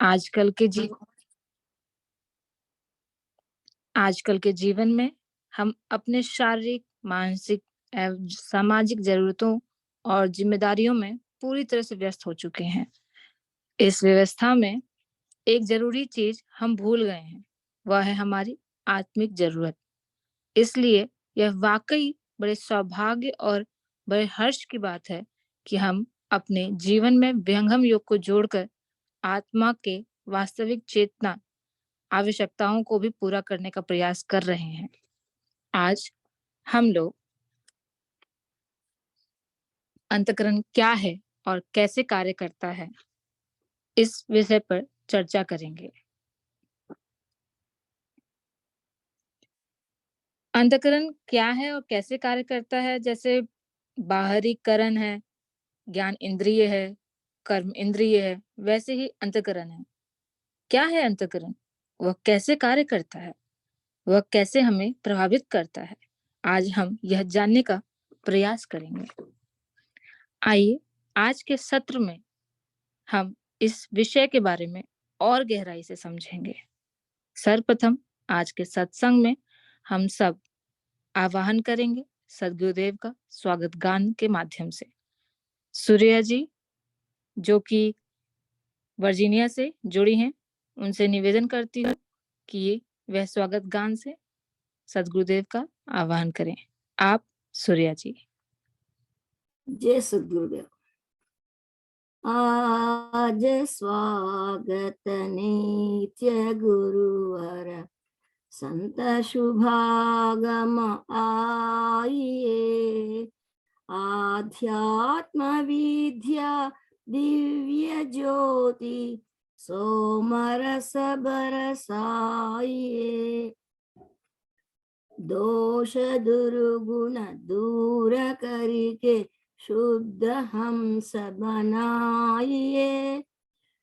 आजकल के जी आजकल के जीवन में हम अपने शारीरिक, मानसिक एवं सामाजिक ज़रूरतों और ज़िम्मेदारियों में पूरी तरह से व्यस्त हो चुके हैं। इस व्यवस्था में एक ज़रूरी चीज़ हम भूल गए हैं, वह है हमारी आत्मिक ज़रूरत। इसलिए यह वाक़ई बड़े सौभाग्य और बड़े हर्ष की बात है कि हम अपने जीवन में विहंगम योग को जोड़कर आत्मा के वास्तविक चेतना आवश्यकताओं को भी पूरा करने का प्रयास कर रहे हैं। आज हम लोग अंतःकरण क्या है और कैसे कार्य करता है, इस विषय पर चर्चा करेंगे। अंतःकरण क्या है और कैसे कार्य करता है? जैसे बाहरी करण है, ज्ञान इंद्रिय है, कर्म इंद्रिय है, वैसे ही अंतःकरण है। क्या है अंतःकरण? वह कैसे कार्य करता है? वह कैसे हमें प्रभावित करता है? आज हम यह जानने का प्रयास करेंगे। आइए आज के सत्र में हम इस विषय के बारे में और गहराई से समझेंगे। सर्वप्रथम आज के सत्संग में हम सब आवाहन करेंगे सद्गुरुदेव का स्वागत गान के माध्यम से। सूर्या जी जो कि वर्जीनिया से जुड़ी हैं, उनसे निवेदन करती हूँ कि वह स्वागत गान से सद्गुरुदेव का आवाहन करें। आप सूर्या जी। जय सद्गुरुदेव। आज स्वागत नित्य गुरुवर संत शुभागम आइए, आध्यात्म विद्या दिव्य ज्योति सोमरस बरसाइए, दोष दुर्गुण दूर करके शुद्ध हम सब बनाइए,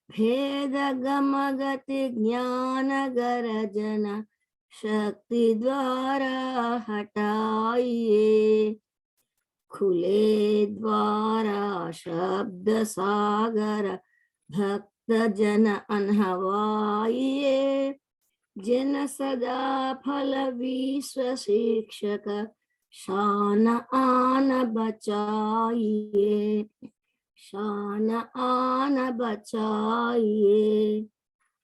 भेद गम गति ज्ञान गरजन शक्ति द्वारा हटाइए, खुले द्वारा शब्द सागर भक्त जन अनहवाइए, जिन सदा फल विश्व शिक्षक शान आन बचाइए, शान आन बचाइए।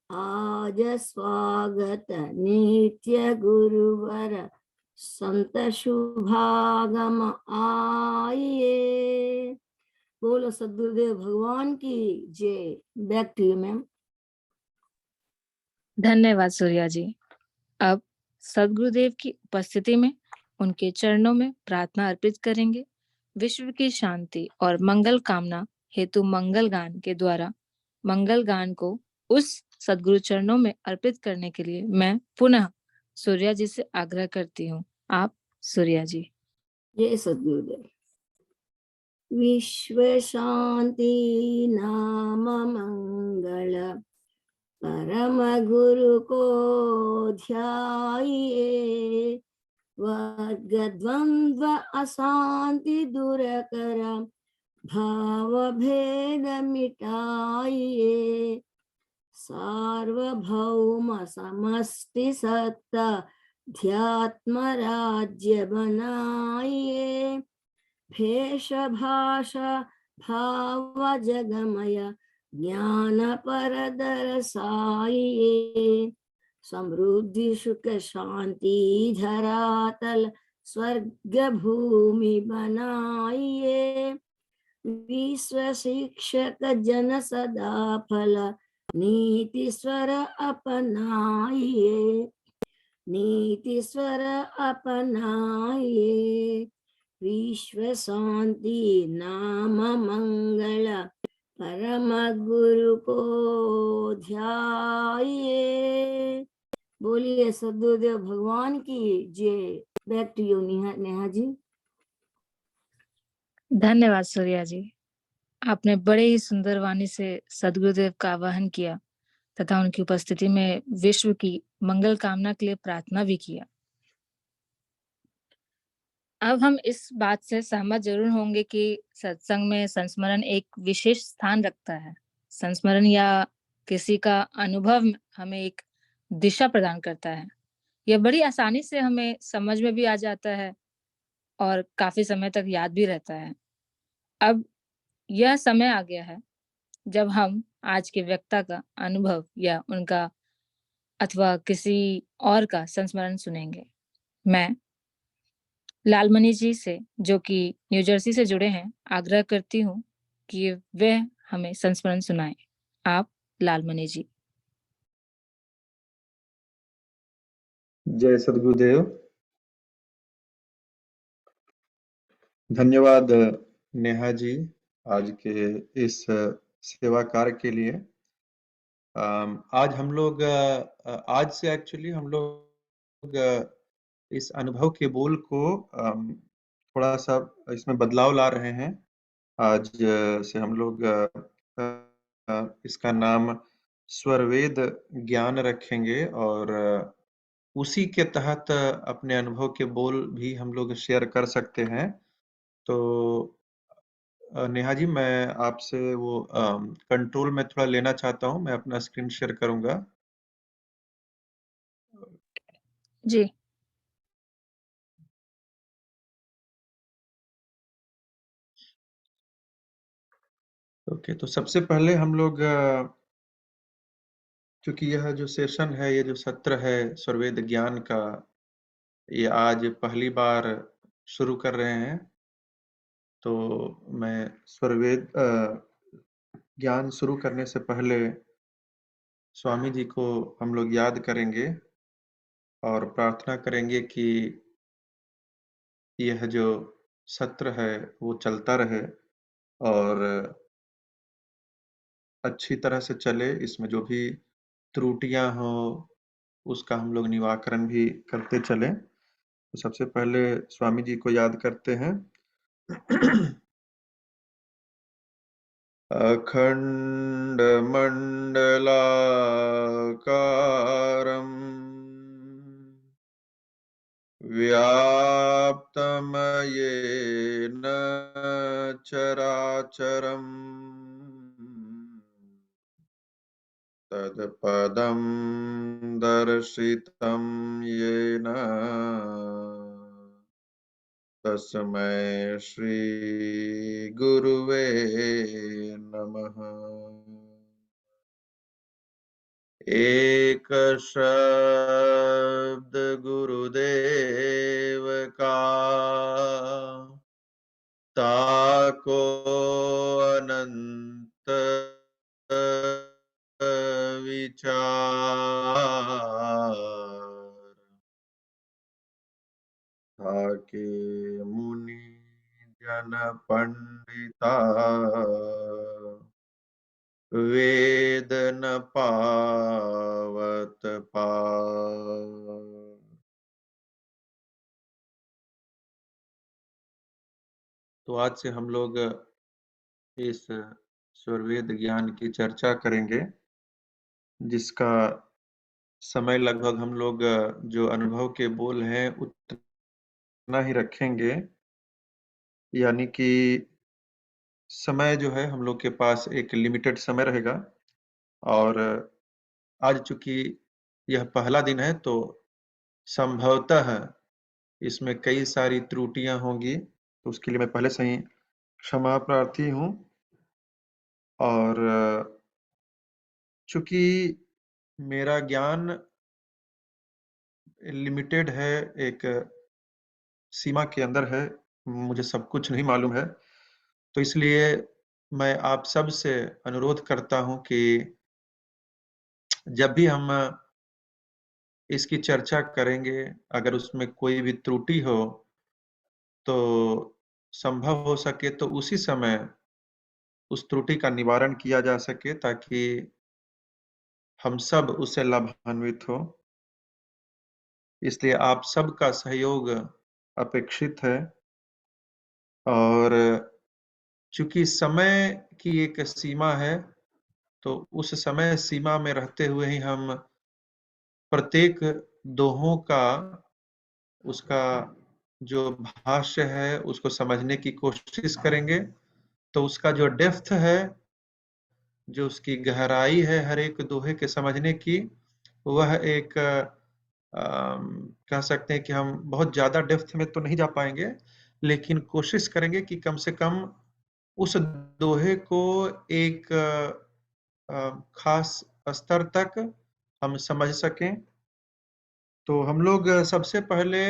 आज स्वागत नित्य गुरुवर संत शुभागम आइए। बोलो सद्गुरुदेव भगवान की जय। Back to you ma'am. धन्यवाद सूर्या जी। अब सद्गुरुदेव की उपस्थिति में उनके चरणों में प्रार्थना अर्पित करेंगे। विश्व की शांति और मंगल कामना हेतु मंगल गान के द्वारा मंगल गान को उस सद्गुरु चरणों में अर्पित करने के लिए मैं पुनः सूर्या जी से आग्रह करती हूँ। आप सूर्या जी। जय सद्गुरुदेव। विश्व शांति नाम मंगल परम गुरु को ध्याइए, वर्ग द्वंद्व अशांति दूर कर भाव भेद मिटाइए, सार्वभौम समष्टि सत्ता ध्यात्म राज्य बनाइए, भेष भाषा भाव जगमय ज्ञान पर दर्शाइए, समृद्धि सुख शांति धरातल स्वर्ग भूमि बनाइए, विश्व शिक्षक जन सदा फल नीति स्वर अपनाइए, नीति स्वर अपनाइए, विश्व शांति नाम मंगल परम गुरु को ध्याइए। बोलिए सद्गुरुदेव भगवान की जय। Back to you Neha ji. धन्यवाद सूर्या जी। आपने बड़े ही सुंदर वाणी से सद्गुरुदेव का आवाहन किया तथा उनकी उपस्थिति में विश्व की मंगल कामना के लिए प्रार्थना भी किया। अब हम इस बात से सहमत जरूर होंगे कि सत्संग में संस्मरण एक विशेष स्थान रखता है। संस्मरण या किसी का अनुभव हमें एक दिशा प्रदान करता है। यह बड़ी आसानी से हमें समझ में भी आ जाता है और काफ़ी समय तक याद भी रहता है। अब यह समय आ गया है जब हम आज के वक्ता का अनुभव या उनका अथवा किसी और का संस्मरण सुनेंगे। मैं लालमणि जी से, जो कि न्यू जर्सी से जुड़े हैं, आग्रह करती हूँ कि वह हमें संस्मरण सुनाएँ। आप लालमणि जी। जय सद्गुरुदेव। धन्यवाद नेहा जी आज के इस सेवा कार्य के लिए। आज हम लोग आज से एक्चुअली हम लोग इस अनुभव के बोल को थोड़ा सा इसमें बदलाव ला रहे हैं। आज से हम लोग इसका नाम स्वरवेद ज्ञान रखेंगे और उसी के तहत अपने अनुभव के बोल भी हम लोग शेयर कर सकते हैं। तो नेहा जी, मैं आपसे वो कंट्रोल में थोड़ा लेना चाहता हूँ। मैं अपना स्क्रीन शेयर करूंगा। जी। ओके, तो सबसे पहले हम लोग क्योंकि यह जो सेशन है, ये जो सत्र है स्वरवेद ज्ञान का, ये आज पहली बार शुरू कर रहे हैं। तो मैं स्वरवेद ज्ञान शुरू करने से पहले स्वामी जी को हम लोग याद करेंगे और प्रार्थना करेंगे कि यह जो सत्र है वो चलता रहे और अच्छी तरह से चले। इसमें जो भी त्रुटियां हो उसका हम लोग निवारण भी करते चले। तो सबसे पहले स्वामी जी को याद करते हैं। अखंड मंडलाकारम् व्याप्तम येन चराचरम् तत्पदं दर्शितं येन तस्मै श्री गुरुवे नमः। एक शब्द गुरुदेव का ताको अनंत विचार ताके मुनि जन पंडिता वेद न पावत पार। तो आज से हम लोग इस स्वरवेद ज्ञान की चर्चा करेंगे, जिसका समय लगभग हम लोग जो अनुभव के बोल हैं उतना ही रखेंगे। यानी कि समय जो है हम लोग के पास एक लिमिटेड समय रहेगा और आज चूंकि यह पहला दिन है तो संभवतः इसमें कई सारी त्रुटियां होंगी, तो उसके लिए मैं पहले से ही क्षमा प्रार्थी हूँ। और चूंकि मेरा ज्ञान लिमिटेड है, एक सीमा के अंदर है, मुझे सब कुछ नहीं मालूम है, तो इसलिए मैं आप सब से अनुरोध करता हूं कि जब भी हम इसकी चर्चा करेंगे, अगर उसमें कोई भी त्रुटि हो तो संभव हो सके तो उसी समय उस त्रुटि का निवारण किया जा सके, ताकि हम सब उससे लाभान्वित हो। इसलिए आप सबका सहयोग अपेक्षित है। और चूंकि समय की एक सीमा है, तो उस समय सीमा में रहते हुए ही हम प्रत्येक दोहों का, उसका जो भाष्य है उसको समझने की कोशिश करेंगे। तो उसका जो डेप्थ है जो उसकी गहराई है हर एक दोहे के समझने की, वह एक कह सकते हैं कि हम बहुत ज़्यादा डेप्थ में तो नहीं जा पाएँगे, लेकिन कोशिश करेंगे कि कम से कम उस दोहे को एक ख़ास स्तर तक हम समझ सकें। तो हम लोग सबसे पहले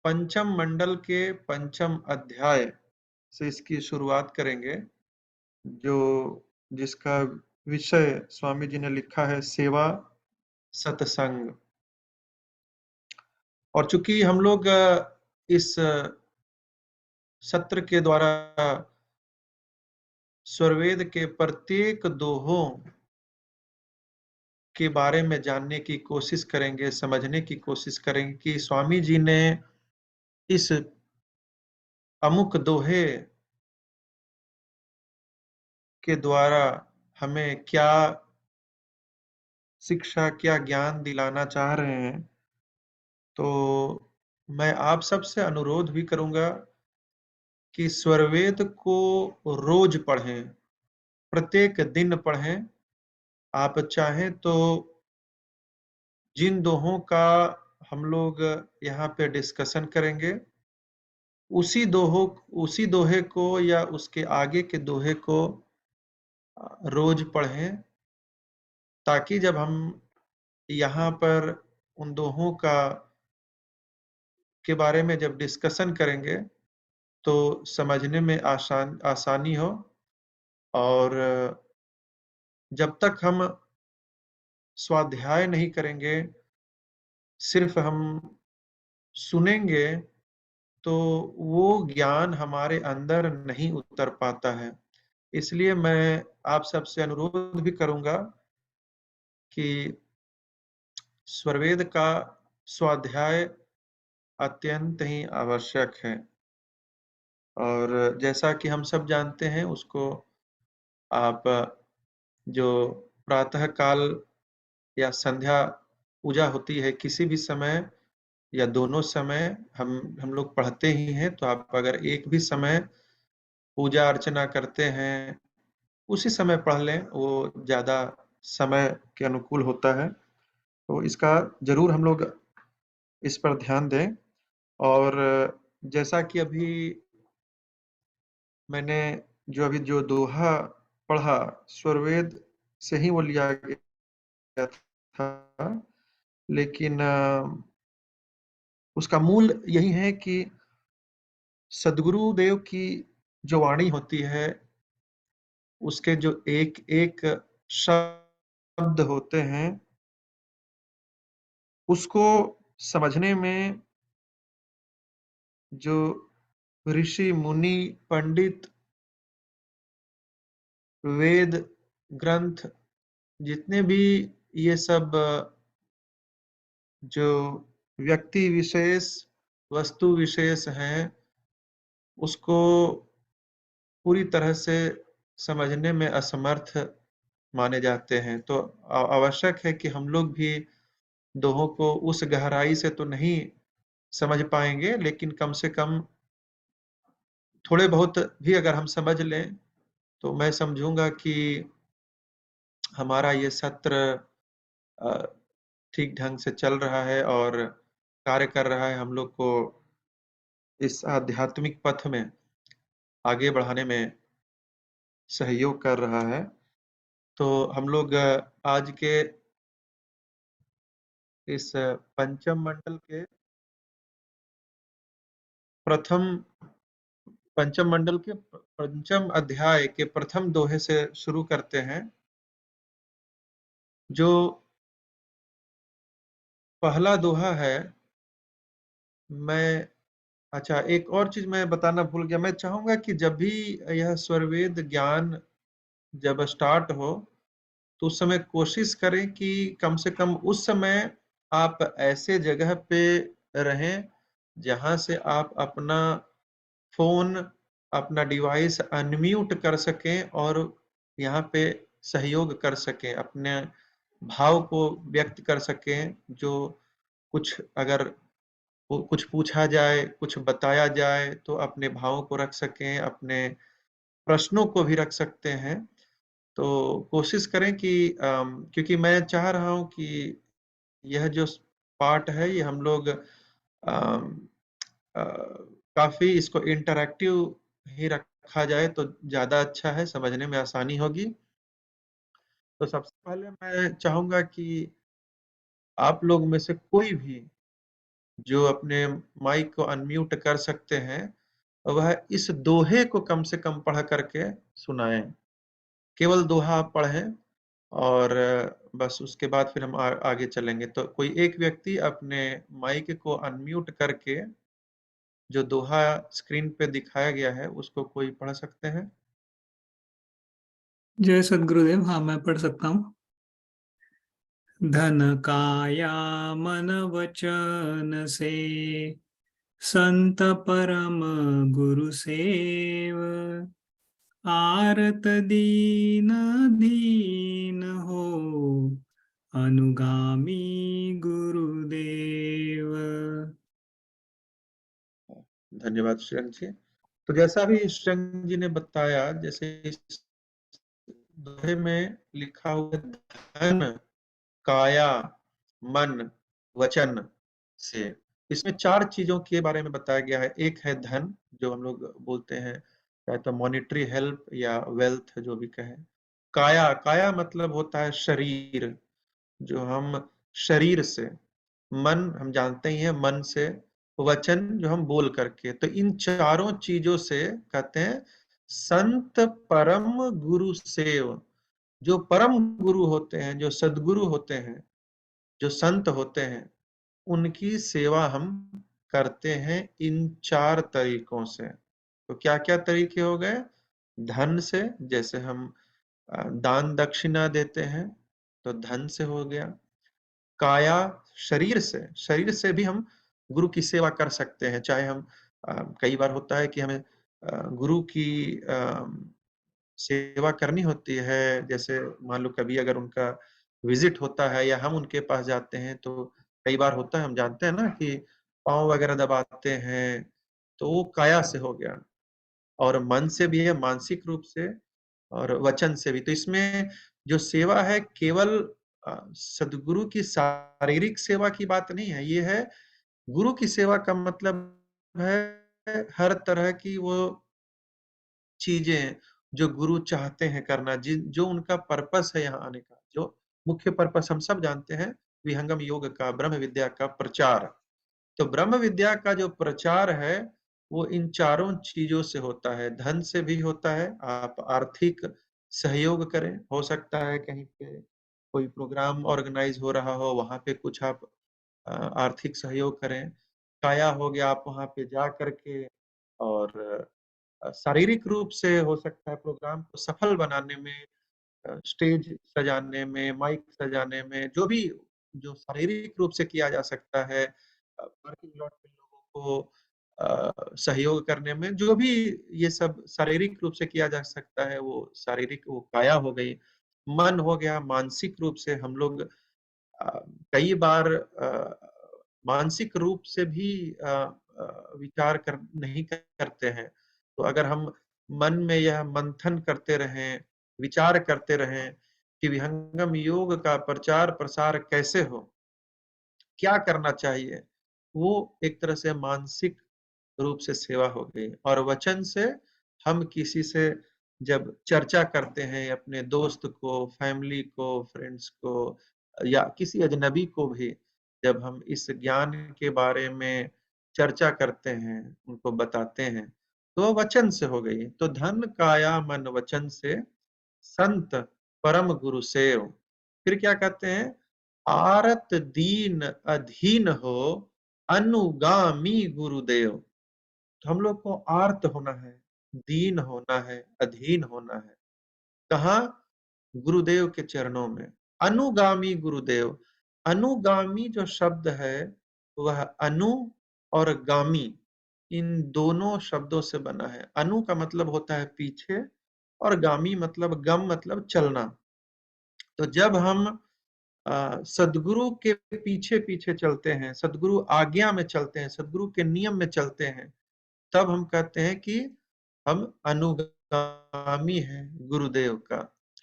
पंचम मंडल के पंचम अध्याय से इसकी शुरुआत करेंगे, जो जिसका विषय स्वामी जी ने लिखा है सेवा सत्संग। और चूँकि हम लोग इस सत्र के द्वारा स्वरवेद के प्रत्येक दोहों के बारे में जानने की कोशिश करेंगे, समझने की कोशिश करेंगे कि स्वामी जी ने इस अमुक दोहे के द्वारा हमें क्या शिक्षा, क्या ज्ञान दिलाना चाह रहे हैं। तो मैं आप सबसे अनुरोध भी करूँगा कि स्वरवेद को रोज़ पढ़ें, प्रत्येक दिन पढ़ें। आप चाहें तो जिन दोहों का हम लोग यहाँ पे डिस्कशन करेंगे, उसी दोहे को या उसके आगे के दोहे को रोज़ पढ़ें, ताकि जब हम यहाँ पर उन दोहों के बारे में जब डिस्कशन करेंगे, तो समझने में आसानी हो। और जब तक हम स्वाध्याय नहीं करेंगे, सिर्फ़ हम सुनेंगे, तो वो ज्ञान हमारे अंदर नहीं उतर पाता है। इसलिए मैं आप सबसे अनुरोध भी करूँगा कि स्वरवेद का स्वाध्याय अत्यंत ही आवश्यक है। और जैसा कि हम सब जानते हैं, उसको आप जो प्रातः काल या संध्या पूजा होती है, किसी भी समय या दोनों समय हम लोग पढ़ते ही हैं। तो आप अगर एक भी समय पूजा अर्चना करते हैं, उसी समय पढ़ लें, वो ज़्यादा समय के अनुकूल होता है। तो इसका ज़रूर हम लोग इस पर ध्यान दें। और जैसा कि अभी मैंने जो दोहा पढ़ा, स्वरवेद से ही वो लिया गया था, लेकिन उसका मूल यही है कि सद्गुरुदेव की जो वाणी होती है, उसके जो एक-एक शब्द होते हैं, उसको समझने में जो ऋषि, मुनि, पंडित, वेद, ग्रंथ, जितने भी ये सब जो व्यक्ति विशेष, वस्तु विशेष हैं, उसको पूरी तरह से समझने में असमर्थ माने जाते हैं। तो आवश्यक है कि हम लोग भी दोहों को उस गहराई से तो नहीं समझ पाएँगे, लेकिन कम से कम थोड़े बहुत भी अगर हम समझ लें, तो मैं समझूँगा कि हमारा ये सत्र अ, ठीक ढंग से चल रहा है और कार्य कर रहा है, हम लोग को इस आध्यात्मिक पथ में आगे बढ़ाने में सहयोग कर रहा है। तो हम लोग आज के इस पंचम मंडल के प्रथम पंचम मंडल के पंचम अध्याय के प्रथम दोहे से शुरू करते हैं। जो पहला दोहा है, मैं अच्छा, एक और चीज़ मैं बताना भूल गया। मैं चाहूँगा कि जब भी यह स्वरवेद ज्ञान जब स्टार्ट हो, तो उस समय कोशिश करें कि कम से कम उस समय आप ऐसे जगह पे रहें, जहाँ से आप अपना फ़ोन, अपना डिवाइस अनम्यूट कर सकें और यहाँ पे सहयोग कर सकें, अपने भाव को व्यक्त कर सकें। जो कुछ अगर कुछ पूछा जाए, कुछ बताया जाए, तो अपने भावों को रख सकें, अपने प्रश्नों को भी रख सकते हैं। तो कोशिश करें कि क्योंकि मैं चाह रहा हूँ कि यह जो पार्ट है ये हम लोग काफ़ी इसको इंटरैक्टिव ही रखा जाए तो ज़्यादा अच्छा है, समझने में आसानी होगी। तो सबसे पहले मैं चाहूँगा कि आप लोग में से कोई भी जो अपने माइक को अनम्यूट कर सकते हैं, वह इस दोहे को कम से कम पढ़ करके सुनाएँ। केवल दोहा आप पढ़ें और बस उसके बाद फिर हम आगे चलेंगे। तो कोई एक व्यक्ति अपने माइक को अनम्यूट करके जो दोहा स्क्रीन पे दिखाया गया है, उसको कोई पढ़ सकते हैं? जय सद्गुरुदेव। हाँ, मैं पढ़ सकता हूँ। धन काया मन वचन से संत परम गुरु सेव, आरत दीन दीन हो अनुगामी गुरुदेव। धन्यवाद श्रेयांक जी। तो जैसा अभी श्रेयांक जी ने बताया, जैसे इस दोहे में लिखा हुआ है, धन, काया, मन, वचन से। इसमें 4 चीज़ों के बारे में बताया गया है। एक है धन, जो हम लोग बोलते हैं, चाहे तो मॉनेटरी हेल्प या वेल्थ जो भी कहें। काया, काया मतलब होता है शरीर, जो हम शरीर से। मन हम जानते ही हैं, मन से। वचन जो हम बोल करके। तो इन चारों चीज़ों से कहते हैं संत परम गुरु सेव। जो परम गुरु होते हैं, जो सद्गुरु होते हैं, जो संत होते हैं, उनकी सेवा हम करते हैं इन 4 तरीकों से। तो क्या-क्या तरीके हो गए? धन से, जैसे हम दान दक्षिणा देते हैं, तो धन से हो गया। काया, शरीर से भी हम गुरु की सेवा कर सकते हैं। चाहे हम कई बार होता है कि हमें गुरु की सेवा करनी होती है, जैसे मान लो कभी अगर उनका विज़िट होता है या हम उनके पास जाते हैं, तो कई बार होता है, हम जानते हैं ना कि पाँव वगैरह दबाते हैं, तो वो काया से हो गया। और मन से भी है, मानसिक रूप से और वचन से भी। तो इसमें जो सेवा है केवल सद्गुरु की शारीरिक सेवा की बात नहीं है, ये है गुरु की सेवा का मतलब है हर तरह की वो चीज़ें जो गुरु चाहते हैं करना, जो उनका पर्पस है यहाँ आने का, जो मुख्य पर्पस हम सब जानते हैं, विहंगम योग का, ब्रह्म विद्या का प्रचार। तो ब्रह्म विद्या का जो प्रचार है, वो इन चारों चीज़ों से होता है। धन से भी होता है, आप आर्थिक सहयोग करें, हो सकता है कहीं पे कोई प्रोग्राम ऑर्गेनाइज़ हो रहा हो, वहाँ पे कुछ आप आर्थिक सहयोग करें। काया हो गया, आप वहाँ पे जा कर के और शारीरिक रूप से हो सकता है प्रोग्राम को सफल बनाने में, स्टेज सजाने में, माइक सजाने में, जो भी जो शारीरिक रूप से किया जा सकता है, पार्किंग लॉट में लोगों को सहयोग करने में, जो भी ये सब शारीरिक रूप से किया जा सकता है, वो शारीरिक वो काया हो गई। मन हो गया, मानसिक रूप से हम लोग कई बार मानसिक रूप से भी विचार कर नहीं करते हैं। तो अगर हम मन में यह मंथन करते रहें, विचार करते रहें कि विहंगम योग का प्रचार-प्रसार कैसे हो? क्या करना चाहिए? वो एक तरह से मानसिक रूप से सेवा हो गई। और वचन से हम किसी से जब चर्चा करते हैं अपने दोस्त को, फैमिली को, फ्रेंड्स को या किसी अजनबी को भी जब हम इस ज्ञान के बारे में चर्चा करते हैं, उनको बताते हैं, तो वचन से हो गई। तो धन, काया, मन, वचन से संत परम गुरु सेव। फिर क्या कहते हैं? आरत दीन अधीन हो अनुगामी गुरुदेव। तो हम लोग को आर्त होना है, दीन होना है, अधीन होना है। कहाँ? गुरुदेव के चरणों में। अनुगामी गुरुदेव। अनुगामी जो शब्द है, वह अनु और गामी, इन दोनों शब्दों से बना है। अनु का मतलब होता है पीछे और गामी मतलब गम मतलब चलना। तो जब हम सद्गुरु के पीछे-पीछे चलते हैं, सद्गुरु आज्ञा में चलते हैं, सद्गुरु के नियम में चलते हैं, तब हम कहते हैं कि हम अनुगामी अनुगामी है गुरुदेव का,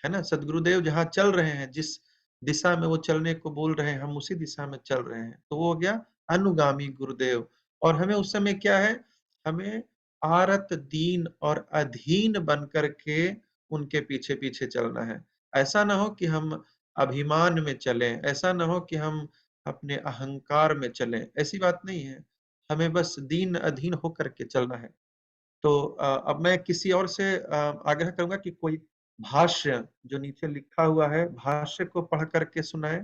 है ना? सद्गुरुदेव जहाँ चल रहे हैं, जिस दिशा में वो चलने को बोल रहे हैं, हम उसी दिशा में चल रहे हैं। तो वो हो गया अनुगामी गुरुदेव। और हमें उस समय क्या है? हमें आरत, दीन और अधीन बन कर के उनके पीछे-पीछे चलना है। ऐसा ना हो कि हम अभिमान में चलें, ऐसा ना हो कि हम अपने अहंकार में चलें, ऐसी बात नहीं है। हमें बस दीन अधीन होकर के चलना है। तो अब मैं किसी और से आग्रह करूँगा कि कोई भाष्य जो नीचे लिखा हुआ है, भाष्य को पढ़ कर के सुनाएँ।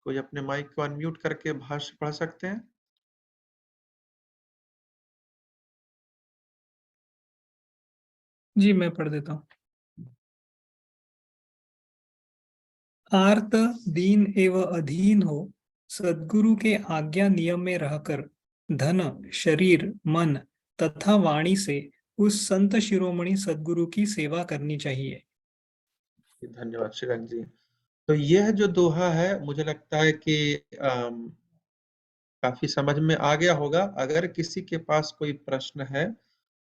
कोई अपने माइक को अनम्यूट करके भाष्य पढ़ सकते हैं? जी, मैं पढ़ देता हूँ। आर्त, दीन एवं अधीन हो, सद्गुरु के आज्ञा नियम में रहकर धन, शरीर, मन तथा वाणी से उस संत शिरोमणि सद्गुरु की सेवा करनी चाहिए। धन्यवाद श्रीरंग जी। तो यह जो दोहा है, मुझे लगता है कि काफ़ी समझ में आ गया होगा। अगर किसी के पास कोई प्रश्न है,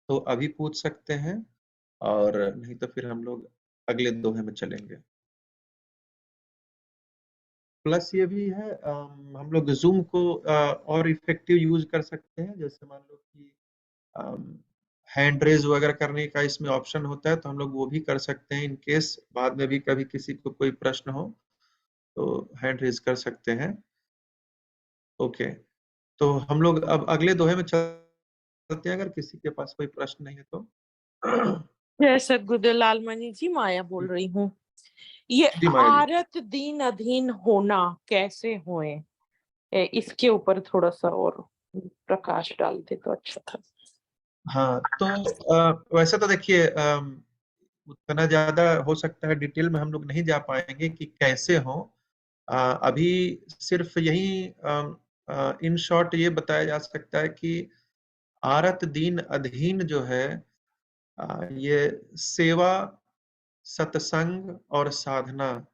तो अभी पूछ सकते हैं और नहीं तो फिर हम लोग अगले दोहे में चलेंगे। प्लस ये भी है हम लोग ज़ूम को और इफ़ेक्टिव यूज़ कर सकते हैं। जैसे मान लो कि हैंड रेज़ वगैरह करने का इसमें ऑप्शन होता है, तो हम लोग वो भी कर सकते हैं इन केस बाद में भी कभी किसी को कोई प्रश्न हो, तो हैंड रेज़ कर सकते हैं। ओके, तो हम लोग अब अगले दोहे में चलते हैं अगर किसी के पास कोई प्रश्न नहीं है तो। जय सद्गुरुदेव लालमणि जी, माया बोल रही हूँ। ये जी, माया जी। आरत दीन अधीन होना कैसे होए, इसके ऊपर थोड़ा सा और प्रकाश डालते तो अच्छा था। हाँ, तो वैसे तो देखिए उतना ज़्यादा हो सकता है डिटेल में हम लोग नहीं जा पाएँगे कि कैसे हों। अभी सिर्फ़ यही इन शॉर्ट ये बताया जा सकता है कि आरत दीन अधीन जो है ये सेवा, सत्संग और साधना,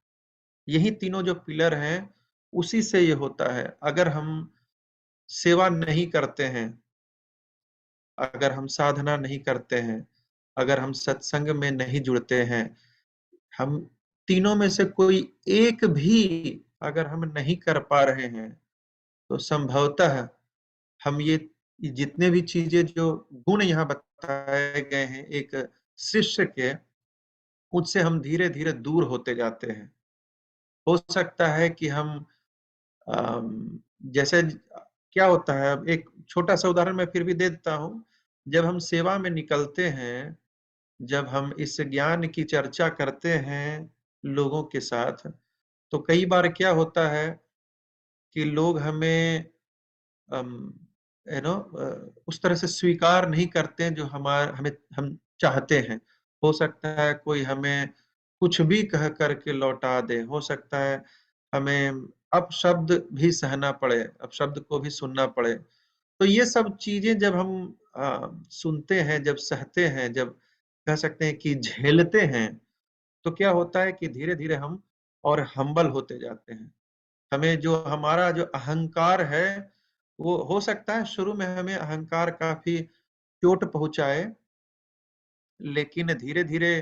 यही तीनों जो पिलर हैं, उसी से ये होता है। अगर हम सेवा नहीं करते हैं, अगर हम साधना नहीं करते हैं, अगर हम सत्संग में नहीं जुड़ते हैं, हम तीनों में से कोई एक भी अगर हम नहीं कर पा रहे हैं, तो संभवतः हम ये जितने भी चीज़ें जो गुण यहाँ बताए गए हैं एक शिष्य के, उससे हम धीरे-धीरे दूर होते जाते हैं। हो सकता है कि हम जैसे क्या होता है अब एक छोटा-सा उदाहरण मैं फिर भी दे देता हूँ। जब हम सेवा में निकलते हैं, जब हम इस ज्ञान की चर्चा करते हैं लोगों के साथ, तो कई बार क्या होता है कि लोग हमें अम, उस तरह से स्वीकार नहीं करते हैं जो हमें हम चाहते हैं। हो सकता है कोई हमें कुछ भी कह कर के लौटा दे, हो सकता है हमें अपशब्द भी सहना पड़े, अपशब्द को भी सुनना पड़े। तो ये सब चीज़ें जब हम सुनते हैं, जब सहते हैं, जब कह सकते हैं कि झेलते हैं, तो क्या होता है कि धीरे-धीरे हम और हम्बल होते जाते हैं। हमें जो हमारा जो अहंकार है, वो हो सकता है शुरू में हमें अहंकार काफ़ी चोट पहुँचाए, लेकिन धीरे-धीरे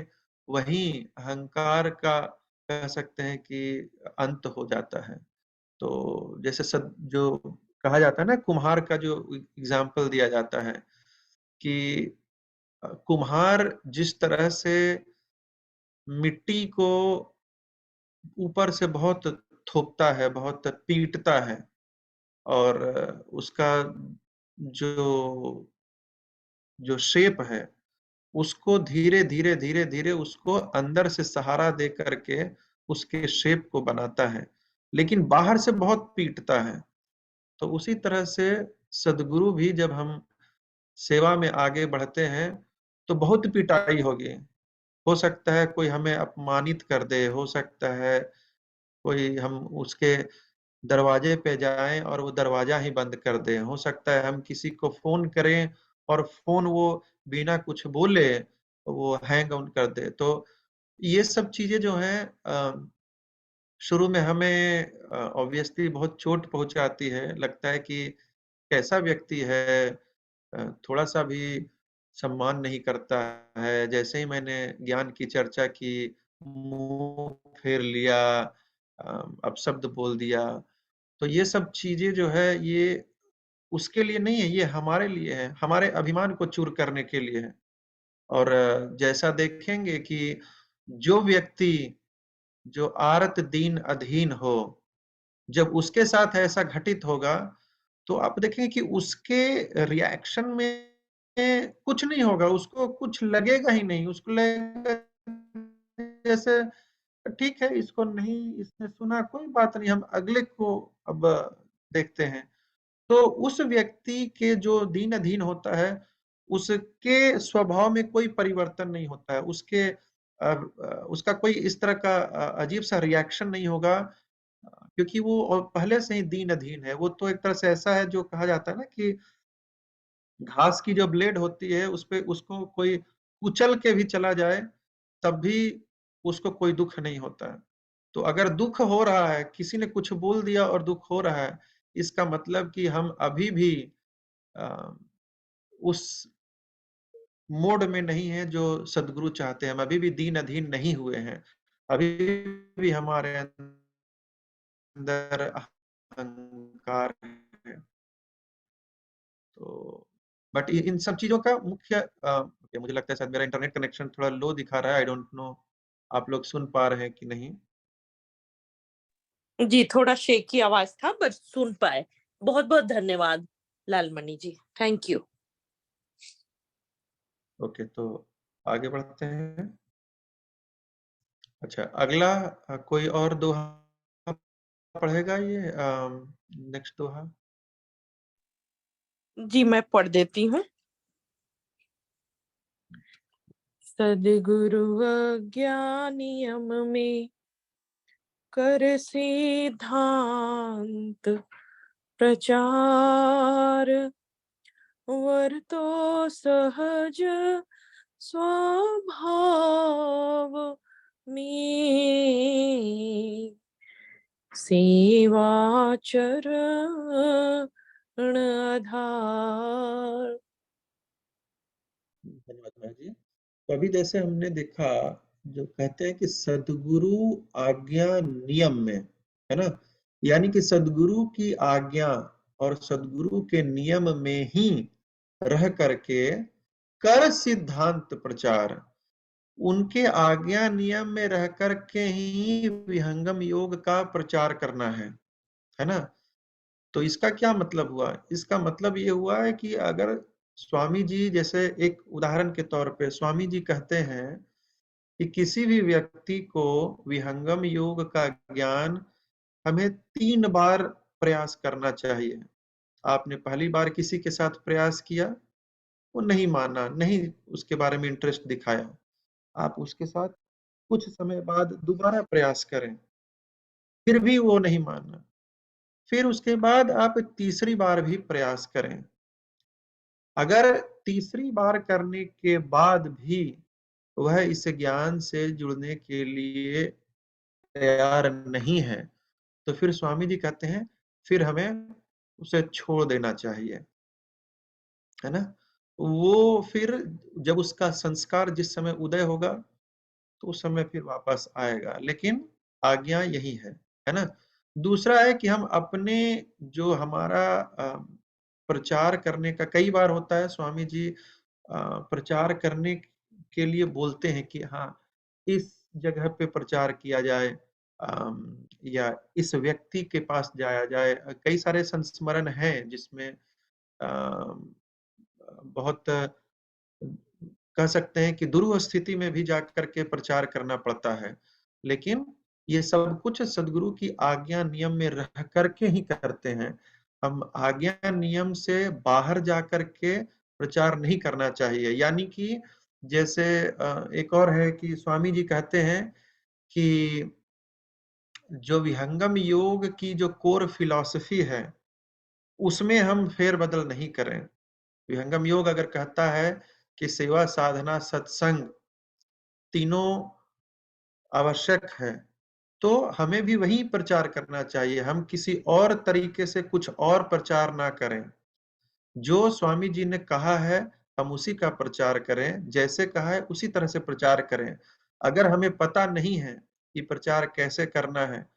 वही अहंकार का कह सकते हैं कि अंत हो जाता है। तो जैसे सद जो कहा जाता है ना कुम्हार का जो एग्ज़ाम्पल दिया जाता है कि कुम्हार जिस तरह से मिट्टी को ऊपर से बहुत थोपता है, बहुत पीटता है और उसका जो जो शेप है, उसको धीरे-धीरे, धीरे-धीरे उसको अंदर से सहारा दे कर के उसके शेप को बनाता है, लेकिन बाहर से बहुत पीटता है। तो उसी तरह से सद्गुरु भी जब हम सेवा में आगे बढ़ते हैं, तो बहुत पिटाई होगी। हो सकता है कोई हमें अपमानित कर दे, हो सकता है कोई हम उसके दरवाजे पे जाएँ और वो दरवाज़ा ही बंद कर दे। हो सकता है हम किसी को फ़ोन करें और फ़ोन वो बिना कुछ बोले वो हैंग ऑन कर दे। तो ये सब चीज़ें जो हैं शुरू में हमें ऑब्वियसली बहुत चोट पहुँचाती है, लगता है कि कैसा व्यक्ति है, थोड़ा-सा भी सम्मान नहीं करता है। जैसे ही मैंने ज्ञान की चर्चा की, मुँह फेर लिया, अपशब्द बोल दिया, तो ये सब चीज़ें जो है ये उसके लिए नहीं है, ये हमारे लिए है, हमारे अभिमान को चूर करने के लिए है। और जैसा देखेंगे कि जो व्यक्ति जो आरत दीन अधीन हो, जब उसके साथ ऐसा घटित होगा, तो आप देखेंगे कि उसके रिएक्शन में कुछ नहीं होगा, उसको कुछ लगेगा ही नहीं, उसको लगेगा जैसे ठीक है, इसको नहीं इसने सुना, कोई बात नहीं, हम अगले को अब देखते हैं। तो उस व्यक्ति के जो दीन अधीन होता है, उसके स्वभाव में कोई परिवर्तन नहीं होता है। उसका कोई इस तरह का अजीब-सा रिएक्शन नहीं होगा, क्योंकि वो पहले से ही दीन अधीन है। वो तो एक तरह से ऐसा है जो कहा जाता है ना कि घास की जो ब्लेड होती है, उसपे उसको कोई कुचल के भी चला जाए, तब भी उसको कोई दुःख नहीं होता है। तो अगर दुःख हो रहा है, किसी ने कुछ बोल दिया और दुःख हो रहा है, इसका मतलब कि हम अभी भी अ, उस मोड में नहीं हैं जो सद्गुरु चाहते हैं। हम अभी भी दीन अधीन नहीं हुए हैं। अभी भी हमारे अंदर अहंकार है। तो बट इ इन सब चीज़ों का मुख्य मुझे लगता है शायद मेरा इंटरनेट कनेक्शन थोड़ा लो दिखा रहा है, आई डोंट नो आप लोग सुन पा रहे हैं कि नहीं? जी, थोड़ा शेकी आवाज़ था बट सुन पाए। बहुत-बहुत धन्यवाद Lalmani ji. Thank you. Okay, तो आगे बढ़ते हैं। अच्छा, अगला कोई और दोहा पढ़ेगा ये नेक्स्ट दोहा? जी, मैं पढ़ देती हूँ। सद्गुरु अज्ञानियम में कर सिद्धांत प्रचार, वर तो सहज स्वभाव में सेवाचरण आधार। धन्यवाद महाराज जी। तो अभी जैसे हमने देखा, जो कहते हैं कि सद्गुरु आज्ञा नियम में, है ना? यानी कि सद्गुरु की आज्ञा और सद्गुरु के नियम में ही रह करके कर सिद्धांत प्रचार, उनके आज्ञा नियम में रह कर के ही विहंगम योग का प्रचार करना है ना? तो इसका क्या मतलब हुआ? इसका मतलब ये हुआ है कि अगर स्वामी जी जैसे एक उदाहरण के तौर पे स्वामी जी कहते हैं कि किसी भी व्यक्ति को विहंगम योग का ज्ञान हमें 3 बार प्रयास करना चाहिए। आपने पहली बार किसी के साथ प्रयास किया, वो नहीं माना, नहीं उसके बारे में इंटरेस्ट दिखाया। आप उसके साथ कुछ समय बाद दोबारा प्रयास करें, फिर भी वो नहीं माना। फिर उसके बाद आप तीसरी बार भी प्रयास करें। अगर तीसरी बार करने के बाद भी वह इस ज्ञान से जुड़ने के लिए तैयार नहीं है, तो फिर स्वामी जी कहते हैं, फिर हमें उसे छोड़ देना चाहिए, है ना? वो फिर जब उसका संस्कार जिस समय उदय होगा, तो उस समय फिर वापस आएगा, लेकिन आज्ञा यही है ना? दूसरा है कि हम अपने जो हमारा प्रचार करने का कई बार होता है स्वामी जी प्रचार करने के लिए बोलते हैं कि हाँ, इस जगह पे प्रचार किया जाए या इस व्यक्ति के पास जाया जाए। कई सारे संस्मरण हैं जिसमें बहुत कह सकते हैं कि दुरूह स्थिति में भी जाकर के प्रचार करना पड़ता है। लेकिन ये सब कुछ सद्गुरु की आज्ञा नियम में रह कर के ही करते हैं। हम आज्ञा नियम से बाहर जाकर के प्रचार नहीं करना चाहिए। यानी कि जैसे एक और है कि स्वामी जी कहते हैं कि जो विहंगम योग की जो कोर फिलॉसफी है, उसमें हम फेर-बदल नहीं करें। विहंगम योग अगर कहता है कि सेवा, साधना, सत्संग तीनों आवश्यक है, तो हमें भी वही प्रचार करना चाहिए, हम किसी और तरीके से कुछ और प्रचार ना करें। जो स्वामी जी ने कहा है, हम उसी का प्रचार करें, जैसे कहा है उसी तरह से प्रचार करें। अगर हमें पता नहीं है कि प्रचार कैसे करना है,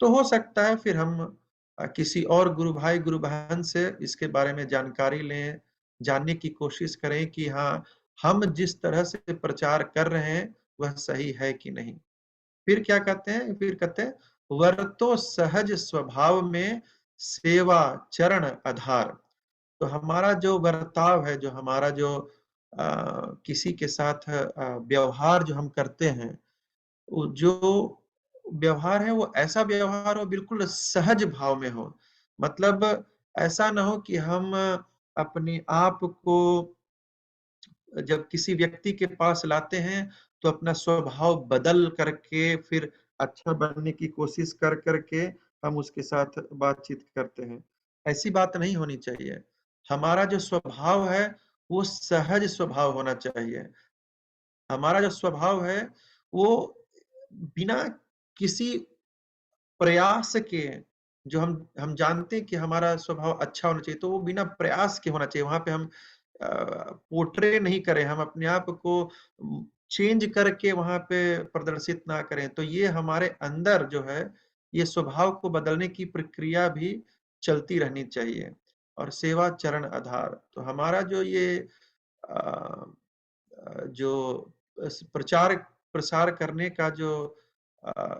तो हो सकता है फिर हम किसी और गुरु भाई, गुरु बहन से इसके बारे में जानकारी लें, जानने की कोशिश करें कि हाँ, हम जिस तरह से प्रचार कर रहे हैं, वह सही है कि नहीं। फिर क्या कहते हैं? फिर कहते हैं, "वर्तो सहज स्वभाव में सेवा चरण आधार।" तो हमारा जो बर्ताव है, जो हमारा जो किसी के साथ व्यवहार जो हम करते हैं, वो जो व्यवहार है वो ऐसा व्यवहार हो बिल्कुल सहज भाव में हो। मतलब ऐसा ना हो कि हम अपने आप को जब किसी व्यक्ति के पास लाते हैं, तो अपना स्वभाव बदल करके फिर अच्छा बनने की कोशिश कर के हम उसके साथ बातचीत करते हैं। ऐसी बात नहीं होनी चाहिए। हमारा जो स्वभाव है, वो सहज स्वभाव होना चाहिए। हमारा जो स्वभाव है, वो बिना किसी प्रयास के जो हम जानते हैं कि हमारा स्वभाव अच्छा होना चाहिए, तो वो बिना प्रयास के होना चाहिए। वहाँ पे हम पोर्ट्रे नहीं करें, हम अपने आप को चेंज करके वहाँ पे प्रदर्शित ना करें। तो ये हमारे अंदर जो है, ये स्वभाव को बदलने की प्रक्रिया भी चलती रहनी चाहिए। और सेवा चरण आधार, तो हमारा जो ये अ जो प्रचार प्रसार करने का जो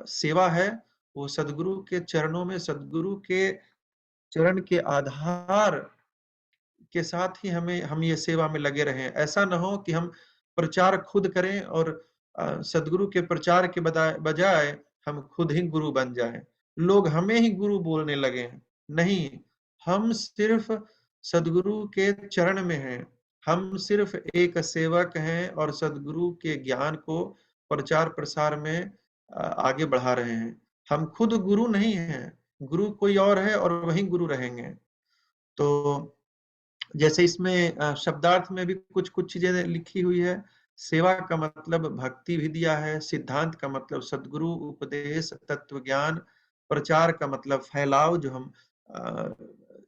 सेवा है, वो सद्गुरु के चरणों में सद्गुरु के चरण के आधार के साथ ही हम ये सेवा में लगे रहें। ऐसा ना हो कि हम प्रचार खुद करें और सद्गुरु के प्रचार के बजाय हम खुद ही गुरु बन जाएँ। लोग हमें ही गुरु बोलने लगें। नहीं, हम सिर्फ़ सद्गुरु के चरण में हैं। हम सिर्फ़ एक सेवक हैं और सद्गुरु के ज्ञान को प्रचार-प्रसार में आगे बढ़ा रहे हैं। हम खुद गुरु नहीं हैं, गुरु कोई और है और वही गुरु रहेंगे। तो जैसे इसमें शब्दार्थ में भी कुछ-कुछ चीज़ें लिखी हुई है। सेवा का मतलब भक्ति भी दिया है, सिद्धांत का मतलब सद्गुरु उपदेश, तत्व ज्ञान, प्रचार का मतलब फैलाव जो हम अ,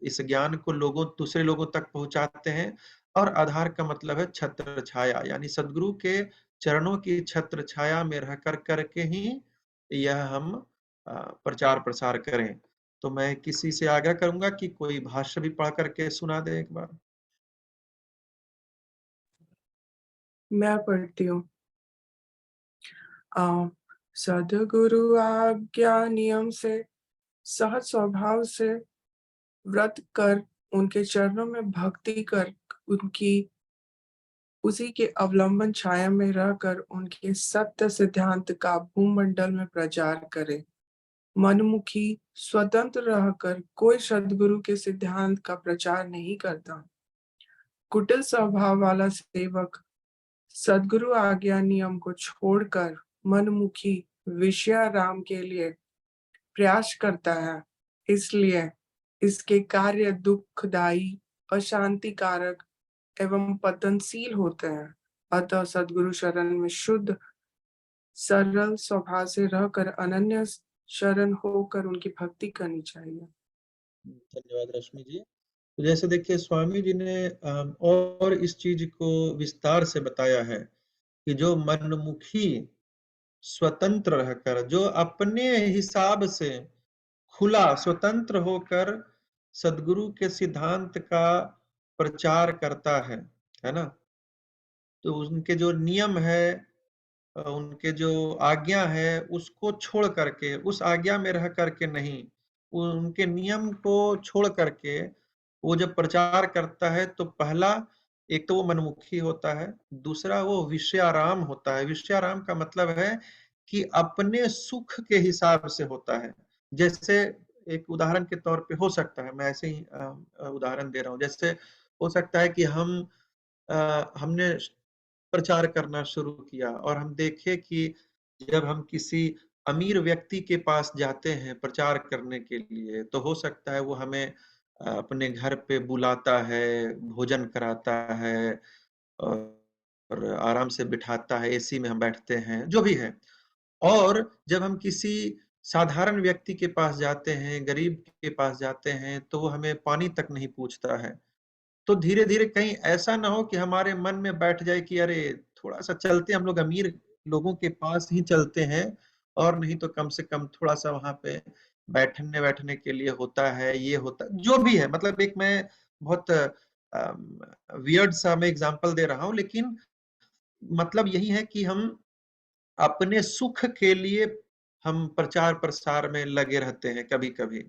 इस ज्ञान को दूसरे लोगों तक पहुँचाते हैं और आधार का मतलब है छत्र छाया, यानी सद्गुरु के चरणों की छत्र छाया में रह कर के ही यह हम प्रचार-प्रसार करें। तो मैं किसी से आग्रह करूँगा कि कोई भाष्य भी पढ़ कर के सुना दे एक बार। मैं पढ़ती हूँ। अ, सद्गुरु आज्ञा नियम से सहज स्वभाव से व्रत कर उनके चरणों में भक्ति कर उनकी उसी के अवलंबन छाया में रहकर उनके सत्य सिद्धांत का भूमंडल में प्रचार करे। मनमुखी स्वतंत्र रहकर कोई सद्गुरु के सिद्धांत का प्रचार नहीं करता। कुटिल स्वभाव वाला सेवक सद्गुरु आज्ञा नियम को छोड़कर मनमुखी विषयाराम के लिए प्रयास करता है, इसलिए इसके कार्य दुखदायी, अशांतिकारक एवं पतनशील होते हैं। अतः सद्गुरु शरण में शुद्ध, सरल स्वभाव से रहकर अनन्य शरण होकर उनकी भक्ति करनी चाहिए। धन्यवाद रश्मि जी। तो जैसे देखिए स्वामी जी ने और इस चीज को विस्तार से बताया है कि जो मनमुखी स्वतंत्र रहकर जो अपने हिसाब से खुला स्वतंत्र होकर सद्गुरु के सिद्धांत का प्रचार करता है ना? तो उनके जो नियम है उनके जो आज्ञा है उसको छोड़ करके उस आज्ञा में रह करके नहीं, उनके नियम को छोड़ करके वो जब प्रचार करता है तो पहला एक तो वो मनमुखी होता है, दूसरा वो विषयाराम होता है। विषयाराम का मतलब है कि अपने सुख के हिसाब से होता है। जैसे एक उदाहरण के तौर पे हो सकता है, मैं ऐसे ही उदाहरण दे रहा हूँ। जैसे हो सकता है कि हमने प्रचार करना शुरू किया और हम देखे कि जब हम किसी अमीर व्यक्ति के पास जाते हैं प्रचार करने के लिए, तो हो सकता है वो हमें अपने घर पे बुलाता है, भोजन कराता है और आराम से बिठाता है, एसी में हम बैठते हैं, जो भी है। और जब हम किसी साधारण व्यक्ति के पास जाते हैं, गरीब के पास जाते हैं, तो वो हमें पानी तक नहीं पूछता है। तो धीरे-धीरे कहीं ऐसा ना हो कि हमारे मन में बैठ जाए कि अरे! थोड़ा-सा चलते हम लोग अमीर लोगों के पास ही चलते हैं और नहीं तो कम से कम थोड़ा-सा वहाँ पे बैठने-वैठने के लिए होता है, ये होता है, जो भी है मतलब एक मैं बहुत वियर्ड सा मैं एग्ज़ाम्पल दे रहा हूँ, लेकिन मतलब यही है कि हम अपने सुख के लिए हम प्रचार-प्रसार में लगे रहते हैं कभी-कभी।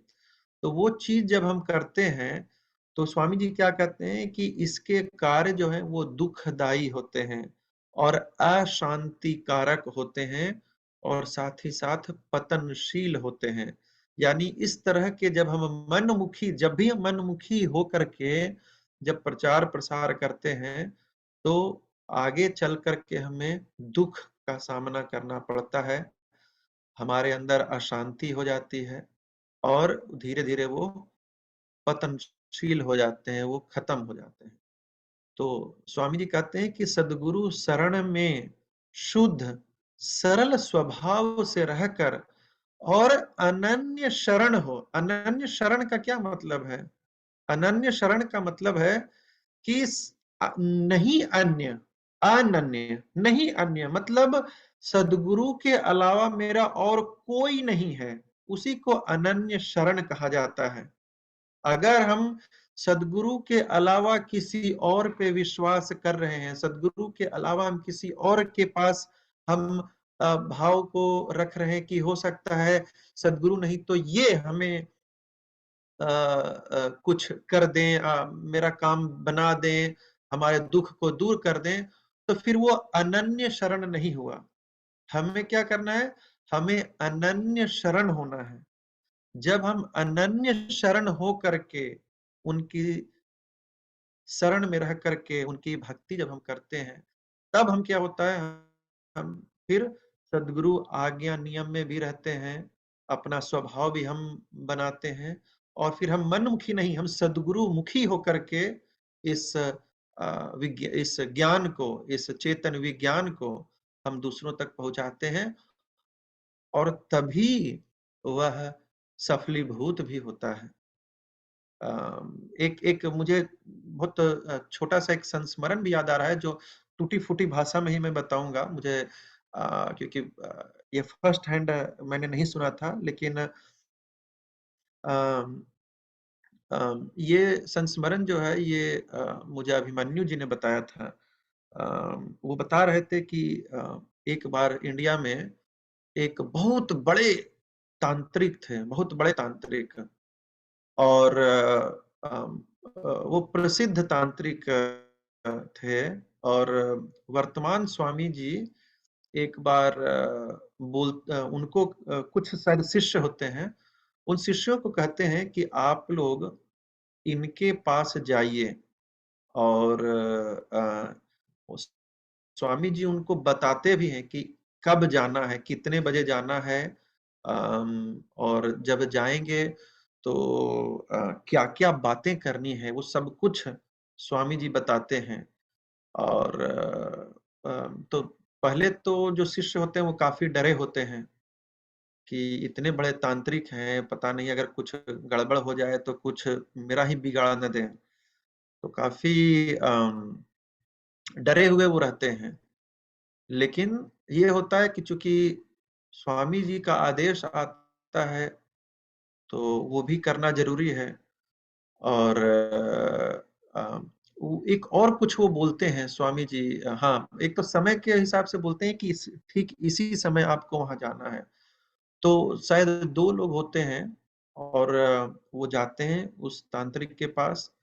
तो वो चीज़ जब हम करते हैं, तो स्वामी जी क्या कहते हैं कि इसके कार्य जो हैं वो दुखदाई होते हैं और अशांति कारक होते हैं और साथ ही साथ पतनशील होते हैं। यानी इस तरह के जब भी हम मनमुखी होकर के जब प्रचार-प्रसार करते हैं, तो आगे चल कर के हमें दुःख का सामना करना पड़ता है। हमारे अंदर अशांति हो जाती है और धीरे-धीरे वो पतनशील हो जाते हैं, वो खत्म हो जाते हैं। तो स्वामी जी कहते हैं कि सद्गुरु शरण में शुद्ध, सरल स्वभाव से रहकर और अनन्य शरण हो। अनन्य शरण का क्या मतलब है? अनन्य शरण का मतलब है कि नहीं अन्य, अनन्य, नहीं अन्य मतलब सद्गुरु के अलावा मेरा और कोई नहीं है, उसी को अनन्य शरण कहा जाता है। अगर हम सद्गुरु के अलावा किसी और पे विश्वास कर रहे हैं, सद्गुरु के अलावा हम किसी और के पास हम भाव को रख रहे हैं कि हो सकता है सद्गुरु नहीं तो ये हमें कुछ कर दें, मेरा काम बना दें, हमारे दुःख को दूर कर दें, तो फिर वो अनन्य शरण नहीं हुआ। हमें क्या करना है? हमें अनन्य शरण होना है। जब हम अनन्य शरण हो करके उनकी शरण में रह करके उनकी भक्ति जब हम करते हैं, तब हम क्या होता है हम फिर सद्गुरु आज्ञा नियम में भी रहते हैं, अपना स्वभाव भी हम बनाते हैं और फिर हम मनमुखी नहीं, हम सद्गुरु मुखी होकर के इस इस ज्ञान को, इस चेतन विज्ञान को हम दूसरों तक पहुँचाते हैं और तभी वह सफलीभूत भी होता है। एक एक मुझे बहुत छोटा-सा एक संस्मरण भी याद आ रहा है जो टूटी-फूटी भाषा में ही मैं बताऊँगा मुझे क्योंकि ये फर्स्ट हैंड मैंने नहीं सुना था लेकिन अम ये संस्मरण जो है ये मुझे अभिमन्यु जी ने बताया था। वो बता रहे थे कि एक बार इंडिया में एक बहुत बड़े तांत्रिक थे, बहुत बड़े तांत्रिक और वो प्रसिद्ध तांत्रिक थे और वर्तमान स्वामी जी एक बार उनको कुछ शायद शिष्य होते हैं, उन शिष्यों को कहते हैं कि आप लोग इनके पास जाइए और उस स्वामी जी उनको बताते भी हैं कि कब जाना है, कितने बजे जाना है और जब जाएँगे तो क्या-क्या बातें करनी है, वो सब कुछ स्वामी जी बताते हैं। और तो पहले तो जो शिष्य होते हैं वो काफ़ी डरे होते हैं कि इतने बड़े तांत्रिक हैं, पता नहीं अगर कुछ गड़बड़ हो जाए तो कुछ मेरा ही बिगाड़ ना दें। तो काफ़ी डरे हुए वो रहते हैं। लेकिन ये होता है कि चूँकि स्वामी जी का आदेश आता है, तो वो भी करना ज़रूरी है और वो एक और कुछ वो बोलते हैं स्वामी जी हाँ, एक तो समय के हिसाब से बोलते हैं कि ठीक इसी समय आपको वहाँ जाना है। तो शायद 2 लोग होते हैं और वो जाते हैं उस तांत्रिक के पास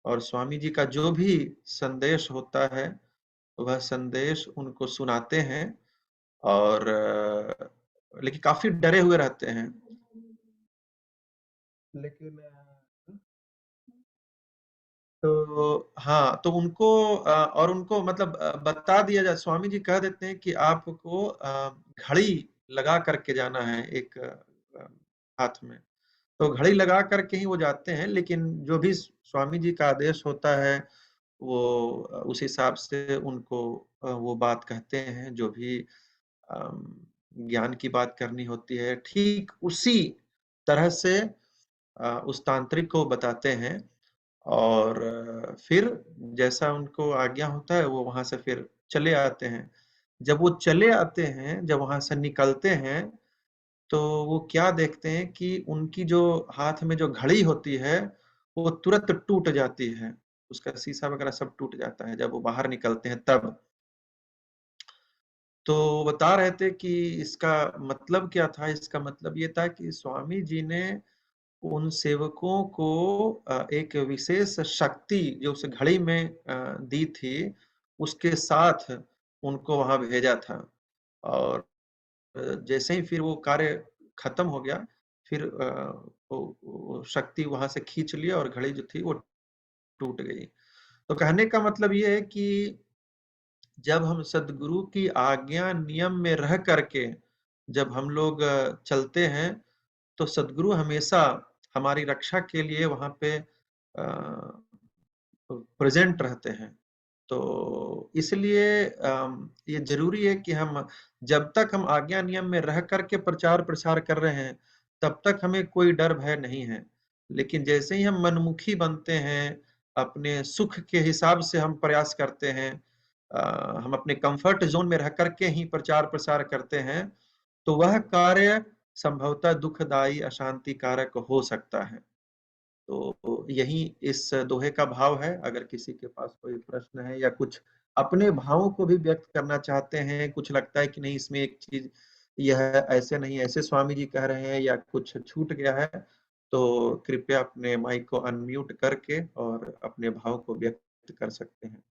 और स्वामी जी का जो भी संदेश होता है, वह संदेश उनको सुनाते हैं और लेकिन काफ़ी डरे हुए रहते हैं। लेकिन तो हाँ, तो उनको और उनको मतलब बता दिया जाए स्वामी जी कह देते हैं कि आपको घड़ी लगा कर के जाना है एक हाथ में। तो घड़ी लगा कर के ही वो जाते हैं, लेकिन जो भी स्वामी जी का आदेश होता है, वो उस हिसाब से उनको वो बात कहते हैं, जो भी अम ज्ञान की बात करनी होती है, ठीक उसी तरह से उस तांत्रिक को बताते हैं और फिर जैसा उनको आज्ञा होता है वो वहाँ से फिर चले आते हैं। जब वो चले आते हैं, जब वहाँ से निकलते हैं, तो वो क्या देखते हैं कि उनकी जो हाथ में जो घड़ी होती है, वो तुरंत टूट जाती है। उसका शीशा वगैरह सब टूट जाता है, जब वो बाहर निकलते हैं तब। तो वो बता रहे थे कि इसका मतलब क्या था? इसका मतलब ये था कि स्वामी जी ने उन सेवकों को एक विशेष शक्ति जो उस घड़ी में दी थी, उसके साथ उनको वहाँ भेजा था। और जैसे ही फिर वो कार्य खत्म हो गया, फिर वो शक्ति वहाँ से खींच लिया और घड़ी जो थी वो टूट गई। तो कहने का मतलब ये है कि जब हम सद्गुरु की आज्ञा नियम में रह करके जब हम लोग चलते हैं, तो सद्गुरु हमेशा हमारी रक्षा के लिए वहाँ पे प्रेज़ेंट रहते हैं। तो इसलिए ये ज़रूरी है कि हम जब तक हम आज्ञा नियम में रह कर के प्रचार-प्रसार कर रहे हैं, तब तक हमें कोई डर भय नहीं है। लेकिन जैसे ही हम मनमुखी बनते हैं, अपने सुख के हिसाब से हम प्रयास करते हैं, हम अपने कम्फ़र्ट ज़ोन में रह कर के ही प्रचार-प्रसार करते हैं, तो वह कार्य संभवतः दुखदायी, अशांति कारक हो सकता है। तो यही इस दोहे का भाव है। अगर किसी के पास कोई प्रश्न है या कुछ अपने भावों को भी व्यक्त करना चाहते हैं, कुछ लगता है कि नहीं इसमें एक चीज़ यह ऐसे नहीं ऐसे स्वामी जी कह रहे हैं या कुछ छूट गया है, तो कृपया अपने माइक को अनम्यूट करके और अपने भाव को व्यक्त कर सकते हैं।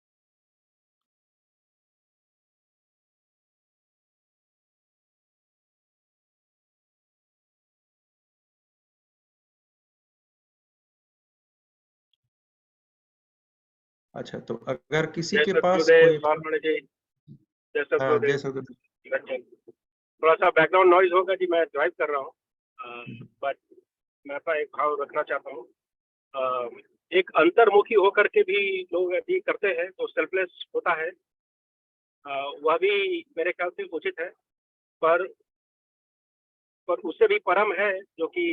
अच्छा, तो अगर किसी जय के पास सतगुरुदेव कोई लालमणि जी, जय हाँ, सतगुरुदेव। जय सद्गुरु। अच्छा, थोड़ा सा बैकग्राउंड नॉइज होगा जी, मैं ड्राइव कर रहा हूँ, हुँ, बट मैं अपना एक भाव रखना चाहता हूँ। एक अंतर्मुखी होकर के भी लोग यदि करते हैं तो सेल्फलेस होता है, वह भी मेरे ख्याल से उचित है, पर उससे भी परम है जो कि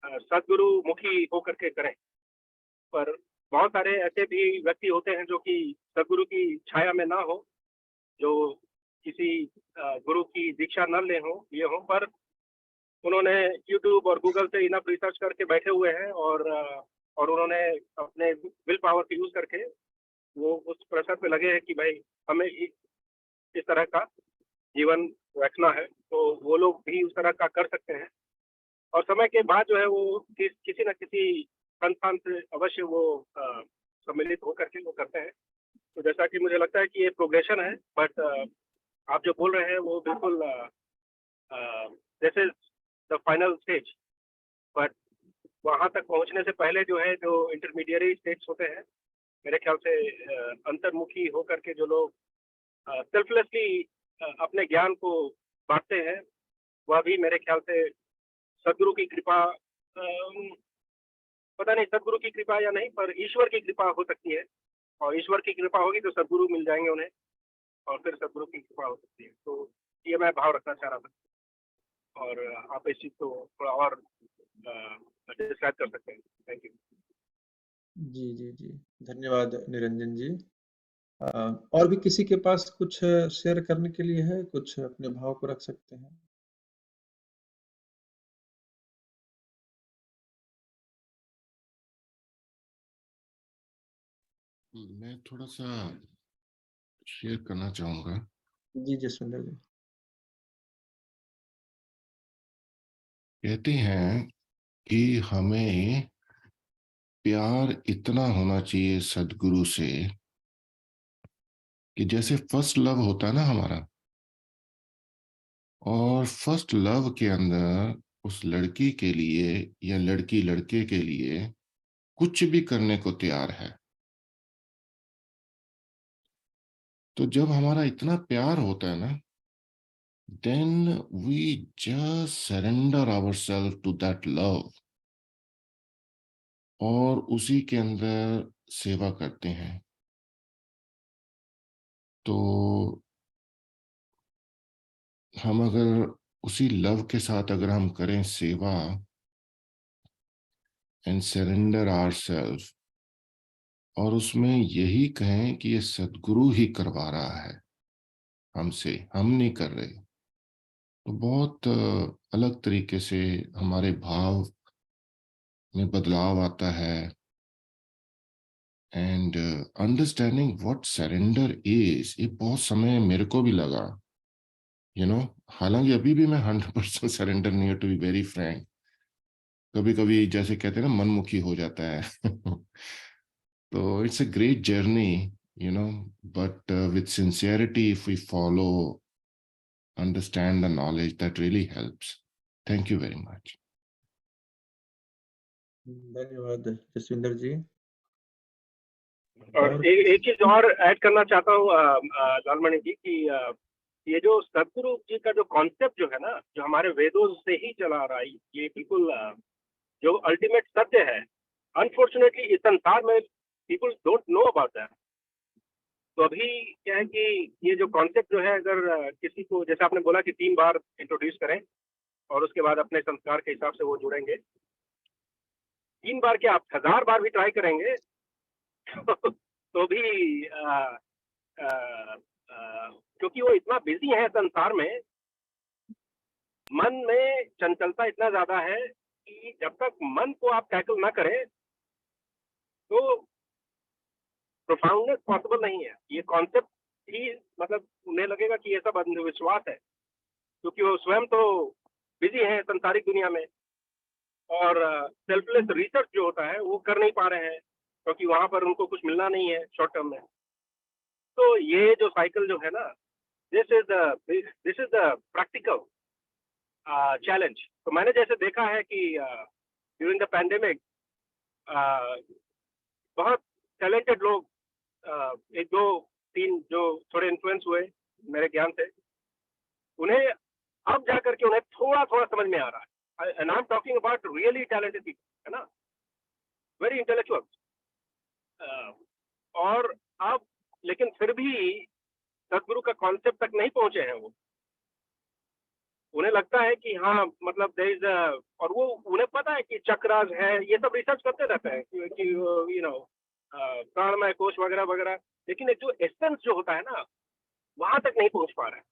सदगुरु मुखी होकर के करें। पर बहुत सारे ऐसे भी व्यक्ति होते हैं जो कि सदगुरु की छाया में ना हो, जो किसी गुरु की दीक्षा न ले हो, ये हो, पर उन्होंने यूट्यूब और गूगल से इनफ रिसर्च करके बैठे हुए हैं और उन्होंने अपने विल पावर का यूज करके वो उस प्रेशर पे लगे हैं कि भाई हमें इस तरह का जीवन रखना है, तो वो लोग भी उस तरह का कर सकते हैं। और समय के बाद जो है वो किसी न किसी संस्थान से अवश्य वो सम्मिलित होकर के वो करते हैं। तो जैसा कि मुझे लगता है कि ये प्रोग्रेशन है, बट आप जो बोल रहे हैं वो बिल्कुल this is the final stage, but वहाँ तक पहुँचने से पहले जो है जो इंटरमीडिएरी स्टेज होते हैं, मेरे ख्याल से अंतर्मुखी होकर के जो लोग सेल्फलेसली अपने ज्ञान को बांटते हैं, वह भी मेरे ख्याल से सदगुरु की कृपा, पता नहीं सदगुरु की कृपा या नहीं, पर ईश्वर की कृपा हो सकती है। और ईश्वर की कृपा होगी तो सदगुरु मिल जाएंगे उन्हें, और फिर सदगुरु की कृपा हो सकती है। तो ये मैं भाव रखना चाह रहा था, और आप इस चीज़ को थोड़ा और डिस्क्राइब कर सकते हैं। Thank you. जी, जी, जी। धन्यवाद निरंजन जी। और भी किसी के पास कुछ शेयर करने के लिए है? कुछ अपने भाव को रख सकते हैं। मैं थोड़ा सा शेयर करना चाहूंगा। जी, जसविंदर जी। कहते हैं कि हमें प्यार इतना होना चाहिए सदगुरु से कि जैसे फर्स्ट लव होता है ना हमारा, और फर्स्ट लव के अंदर उस लड़की के लिए या लड़की लड़के के लिए कुछ भी करने को तैयार है। तो जब हमारा इतना प्यार होता है ना, then we just surrender ourselves to that love और उसी के अंदर सेवा करते हैं। तो हम अगर उसी लव के साथ अगर हम करें सेवा एंड सरेंडर आवरसेल्फ, और उसमें यही कहें कि ये सदगुरु ही करवा रहा है हमसे, हम नहीं कर रहे, तो बहुत अलग तरीके से हमारे भाव में बदलाव आता है। And understanding what surrender is, ये बहुत समय मेरे को भी लगा, हालांकि अभी भी मैं 100% सरेंडर नहीं, टू बी वेरी फ्रैंक। कभी कभी जैसे कहते हैं ना, मनमुखी हो जाता है। तो it's a great journey, but with sincerity, if we follow, understand the knowledge, that really helps. Thank you very much. धन्यवाद जसविंदर जी। और एक चीज और ऐड करना चाहता हूँ लालमणि जी कि ये जो सदगुरु जी का जो कॉन्सेप्ट जो है ना, जो हमारे वेदों से ही चला आ रहा है, ये बिल्कुल जो अल्टीमेट सत्य है, अनफॉर्चुनेटली इस संसार में people don't know about that. तो अभी क्या है कि ये जो कॉन्सेप्ट जो है, अगर किसी को, जैसे आपने बोला कि 3 बार इंट्रोड्यूस करें और उसके बाद अपने संस्कार के हिसाब से वो जुड़ेंगे, 3 बार क्या, आप 1000 बार भी ट्राई करेंगे तो भी क्योंकि वो इतना बिजी है संसार में, मन में चंचलता इतना ज्यादा है कि जब तक मन को आप टैकल ना करें तो प्रोफाउंडनेस पॉसिबल नहीं है। ये कॉन्सेप्ट ही, मतलब उन्हें लगेगा कि ये सब अंधविश्वास है, क्योंकि वो स्वयं तो बिजी है संसारिक दुनिया में, और सेल्फलेस रिसर्च जो होता है वो कर नहीं पा रहे हैं, क्योंकि वहां पर उनको कुछ मिलना नहीं है शॉर्ट टर्म में। तो ये जो साइकिल जो है ना, this is the practical challenge. तो मैंने जैसे देखा है कि ड्यूरिंग द पैंडेमिक बहुत टैलेंटेड लोग, 1 2 3 जो थोड़े इन्फ्लुएंस हुए मेरे ज्ञान से, उन्हें अब जाकर के उन्हें थोड़ा थोड़ा समझ में आ रहा है। And I am talking about really talented people, है ना, वेरी इंटेलेक्चुअल। और अब लेकिन फिर भी सदगुरु का कॉन्सेप्ट तक नहीं पहुंचे हैं वो। उन्हें लगता है कि हाँ, मतलब देयर इज, और वो उन्हें पता है कि चक्रास है, ये सब रिसर्च करते रहते हैं कि प्राणमय कोश वगैरह वगैरह, लेकिन एक जो एसेंस जो होता है ना, वहां तक नहीं पहुंच पा रहा है,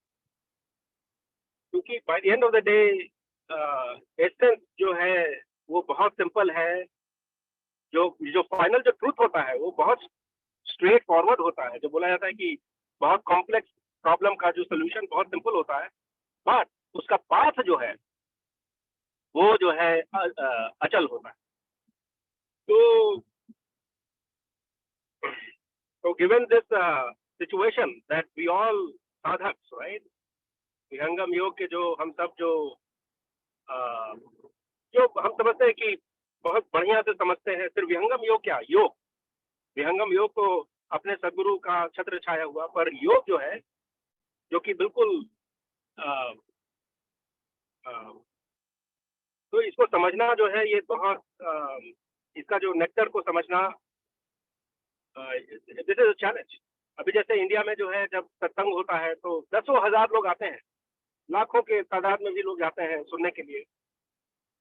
क्योंकि by the end of the day essence जो है वो बहुत सिंपल है। जो फाइनल जो ट्रूथ होता है वो बहुत स्ट्रेट फॉरवर्ड होता है। जो बोला जाता है कि बहुत कॉम्प्लेक्स प्रॉब्लम का जो सोल्यूशन बहुत सिंपल होता है, बट उसका पाथ जो है वो जो है अचल होता है। तो given this situation that we all साधक्स, राइट, विहंगम योग के जो हम सब जो हम समझते हैं कि बहुत बढ़िया से समझते हैं, सिर्फ विहंगम योग क्या, योग, विहंगम योग को अपने सदगुरु का छत्र छाया हुआ, पर योग जो है, जो कि बिल्कुल तो इसको समझना जो है ये बहुत इसका जो नेक्टर को समझना, दिस इज अ चैलेंज। अभी जैसे इंडिया में जो है, जब सत्संग होता है तो दसों हजार लोग आते हैं, लाखों के तादाद में भी लोग जाते हैं सुनने के लिए,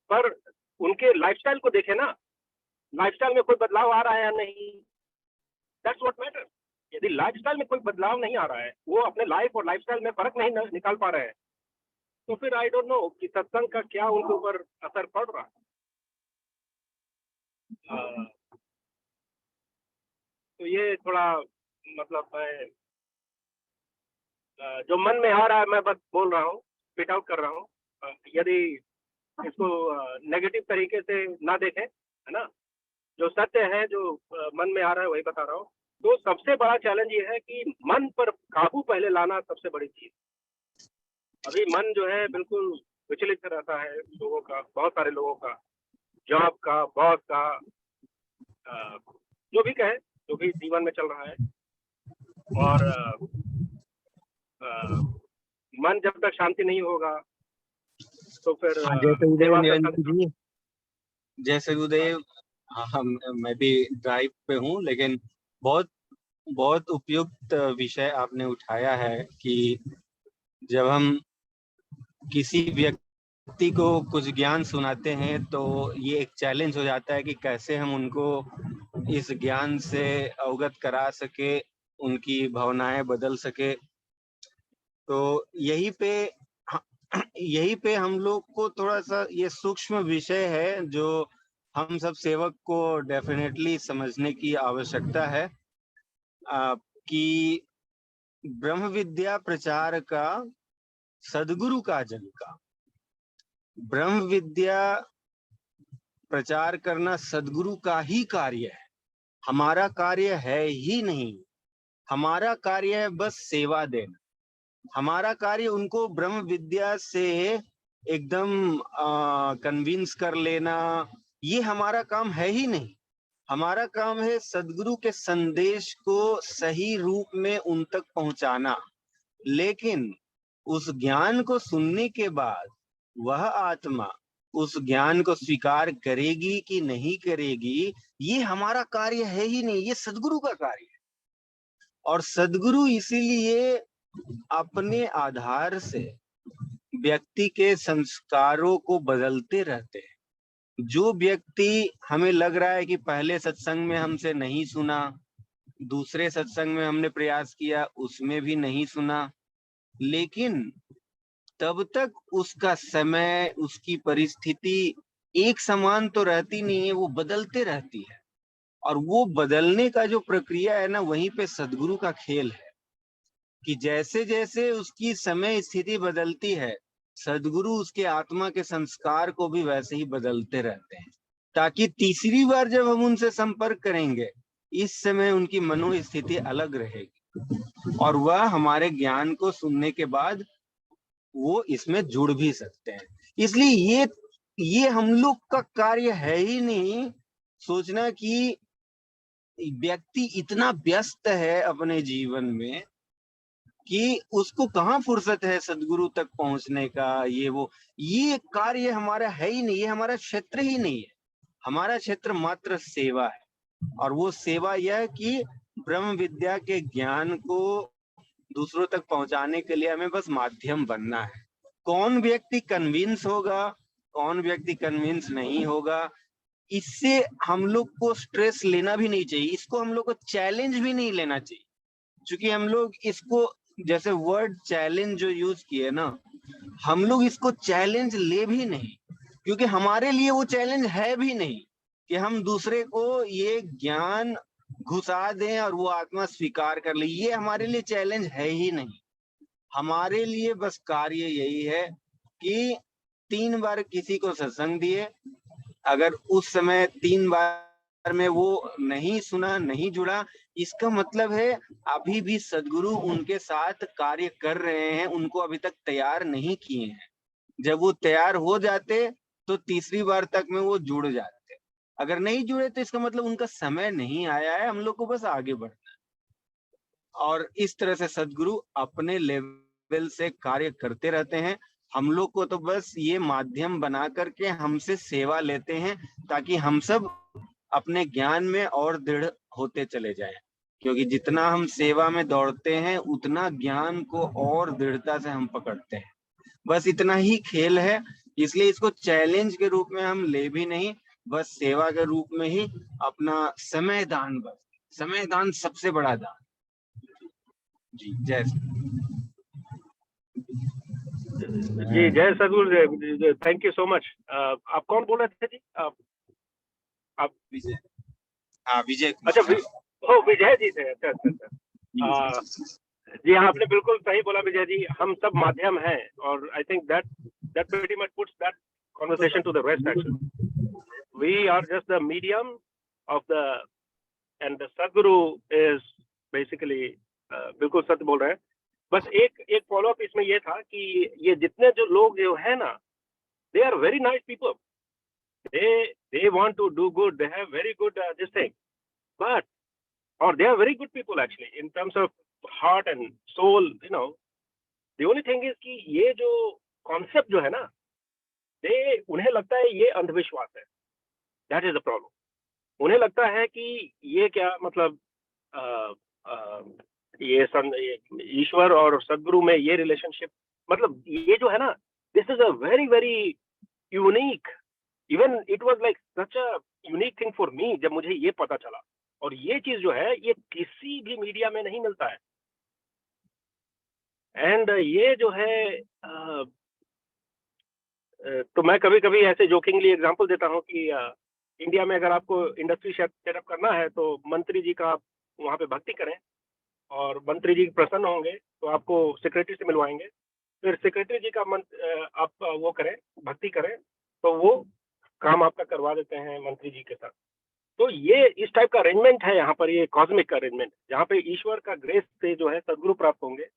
पर उनके लाइफस्टाइल को देखें ना, लाइफस्टाइल में कोई बदलाव आ रहा है या नहीं, दैट्स व्हाट मैटर्स। यदि लाइफस्टाइल में कोई बदलाव नहीं आ रहा है, वो अपने लाइफ और लाइफस्टाइल में फर्क नहीं निकाल पा रहे हैं, तो फिर आई डोंट नो कि सत्संग का क्या उनके ऊपर असर पड़ रहा है। तो ये थोड़ा मतलब मैं जो मन में आ रहा है मैं बस बोल रहा हूँ, स्पिट आउट कर रहा हूँ। यदि इसको नेगेटिव तरीके से ना देखें, है ना, जो सत्य है, जो मन में आ रहा है वही बता रहा हूँ। तो सबसे बड़ा चैलेंज ये है कि मन पर काबू पहले लाना सबसे बड़ी चीज। अभी मन जो है बिल्कुल विचलित रहता है लोगों का, बहुत सारे लोगों का, जॉब का, बॉस का, जो भी कहे, जो भी जीवन में चल रहा है। और मन जब तक शांति नहीं होगा तो फिर सेवा जी, जय सगुदेव। हाँ, मैं भी ड्राइव पे हूँ, लेकिन बहुत बहुत उपयुक्त विषय आपने उठाया है कि जब हम किसी व्यक्ति को कुछ ज्ञान सुनाते हैं तो ये एक चैलेंज हो जाता है कि कैसे हम उनको इस ज्ञान से अवगत करा सके, उनकी भावनाएं बदल सके। तो यही पे हम लोग को थोड़ा सा ये सूक्ष्म विषय है जो हम सब सेवक को डेफिनेटली समझने की आवश्यकता है कि ब्रह्म विद्या प्रचार का सद्गुरु का जन का, ब्रह्म विद्या प्रचार करना सद्गुरु का ही कार्य है, हमारा कार्य है ही नहीं। हमारा कार्य है बस सेवा देना, हमारा कार्य उनको ब्रह्म विद्या से एकदम कन्विंस कर लेना, ये हमारा काम है ही नहीं। हमारा काम है सद्गुरु के संदेश को सही रूप में उन तक पहुंचाना। लेकिन उस ज्ञान को सुनने के बाद वह आत्मा उस ज्ञान को स्वीकार करेगी कि नहीं करेगी, ये हमारा कार्य है ही नहीं, ये सद्गुरु का कार्य है। और सद्गुरु इसीलिए अपने आधार से व्यक्ति के संस्कारों को बदलते रहते हैं। जो व्यक्ति हमें लग रहा है कि पहले सत्संग में हमसे नहीं सुना, दूसरे सत्संग में हमने प्रयास किया उसमें भी नहीं सुना, लेकिन तब तक उसका समय, उसकी परिस्थिति एक समान तो रहती नहीं है, वो बदलते रहती है। और वो बदलने का जो प्रक्रिया है ना, वहीं पे सद्गुरु का खेल है कि जैसे जैसे उसकी समय स्थिति बदलती है, सद्गुरु उसके आत्मा के संस्कार को भी वैसे ही बदलते रहते हैं, ताकि तीसरी बार जब हम उनसे संपर्क करेंगे, इस समय उनकी मनोस्थिति अलग रहेगी और वह हमारे ज्ञान को सुनने के बाद वो इसमें जुड़ भी सकते हैं। इसलिए ये हम लोग का कार्य है ही नहीं सोचना कि व्यक्ति इतना व्यस्त है अपने जीवन में कि उसको कहाँ फुर्सत है सद्गुरु तक पहुंचने का, ये कार्य हमारा है ही नहीं, ये हमारा क्षेत्र ही नहीं है। हमारा क्षेत्र मात्र सेवा है, और वो सेवा यह कि ब्रह्म विद्या के ज्ञान को दूसरों तक पहुंचाने के लिए हमें बस माध्यम बनना है। कौन व्यक्ति कन्विंस होगा, कौन व्यक्ति कन्विंस नहीं होगा, इससे हम लोग को स्ट्रेस लेना भी नहीं चाहिए, इसको हम लोग को चैलेंज भी नहीं लेना चाहिए। क्योंकि हम लोग इसको, जैसे वर्ड चैलेंज जो यूज किए ना, हम लोग इसको चैलेंज ले भी नहीं, क्योंकि हमारे लिए वो चैलेंज है भी नहीं कि हम दूसरे को ये ज्ञान घुसा दें और वो आत्मा स्वीकार कर ले। ये हमारे लिए चैलेंज है ही नहीं। हमारे लिए बस कार्य यही है कि 3 बार किसी को सत्संग दिए, अगर उस समय 3 बार में वो नहीं सुना, नहीं जुड़ा, इसका मतलब है अभी भी सद्गुरु उनके साथ कार्य कर रहे हैं, उनको अभी तक तैयार नहीं किए हैं। जब वो तैयार हो जाते तो तीसरी बार तक में वो जुड़ जाते। अगर नहीं जुड़े तो इसका मतलब उनका समय नहीं आया है, हम लोग को बस आगे बढ़ना है। और इस तरह से सद्गुरु अपने लेवल से कार्य करते रहते हैं। हम लोग को तो बस ये माध्यम बना करके हमसे सेवा लेते हैं, ताकि हम सब अपने ज्ञान में और दृढ़ होते चले जाएं। क्योंकि जितना हम सेवा में दौड़ते हैं, उतना ज्ञान को और दृढ़ता से हम पकड़ते हैं। बस इतना ही खेल है, इसलिए इसको चैलेंज के रूप में हम ले भी नहीं, बस सेवा के रूप में ही अपना समय दान, बस समय दान सबसे बड़ा दान। जी जय जी जय सद्गुरु, थैंक यू सो मच। आप कौन बोल रहे थे जी? आप विजय, हाँ विजय। अच्छा, विजय जी थे। अच्छा। जी हाँ, आपने बिल्कुल सही बोला विजय जी, हम सब माध्यम हैं, और I think that pretty much puts that conversation to the rest actually. We are just the medium of and the Sadguru is basically बिल्कुल सत्य बोल रहे हैं। बस एक फॉलो अप इसमें ये था कि ये जितने जो लोग जो है ना, they are very nice people, they want to do good, they have very good this thing, but or they are very good people actually in terms of heart and soul, you know. The only thing is कि ये जो concept जो है ना, उन्हें लगता है ये अंधविश्वास है। That is the problem. उन्हें लगता है कि ये क्या मतलब ये ईश्वर और सद्गुरु में ये रिलेशनशिप, मतलब ये जो है ना, This is a very, very unique, even it was like such a unique thing for me जब मुझे ये पता चला। और ये चीज जो है ये किसी भी मीडिया में नहीं मिलता है। एंड ये जो है तो मैं कभी कभी ऐसे जोकिंगली एग्जांपल देता हूँ कि इंडिया में अगर आपको इंडस्ट्री सेटअप करना है तो मंत्री जी का आप वहाँ पे भक्ति करें, और मंत्री जी प्रसन्न होंगे तो आपको सेक्रेटरी से मिलवाएंगे, फिर सेक्रेटरी जी का आप वो करें, भक्ति करें, तो वो काम आपका करवा देते हैं मंत्री जी के साथ। तो ये इस टाइप का अरेंजमेंट है यहाँ पर, ये कॉस्मिक अरेंजमेंट, जहाँ पे ईश्वर का ग्रेस से जो है सदगुरु प्राप्त होंगे,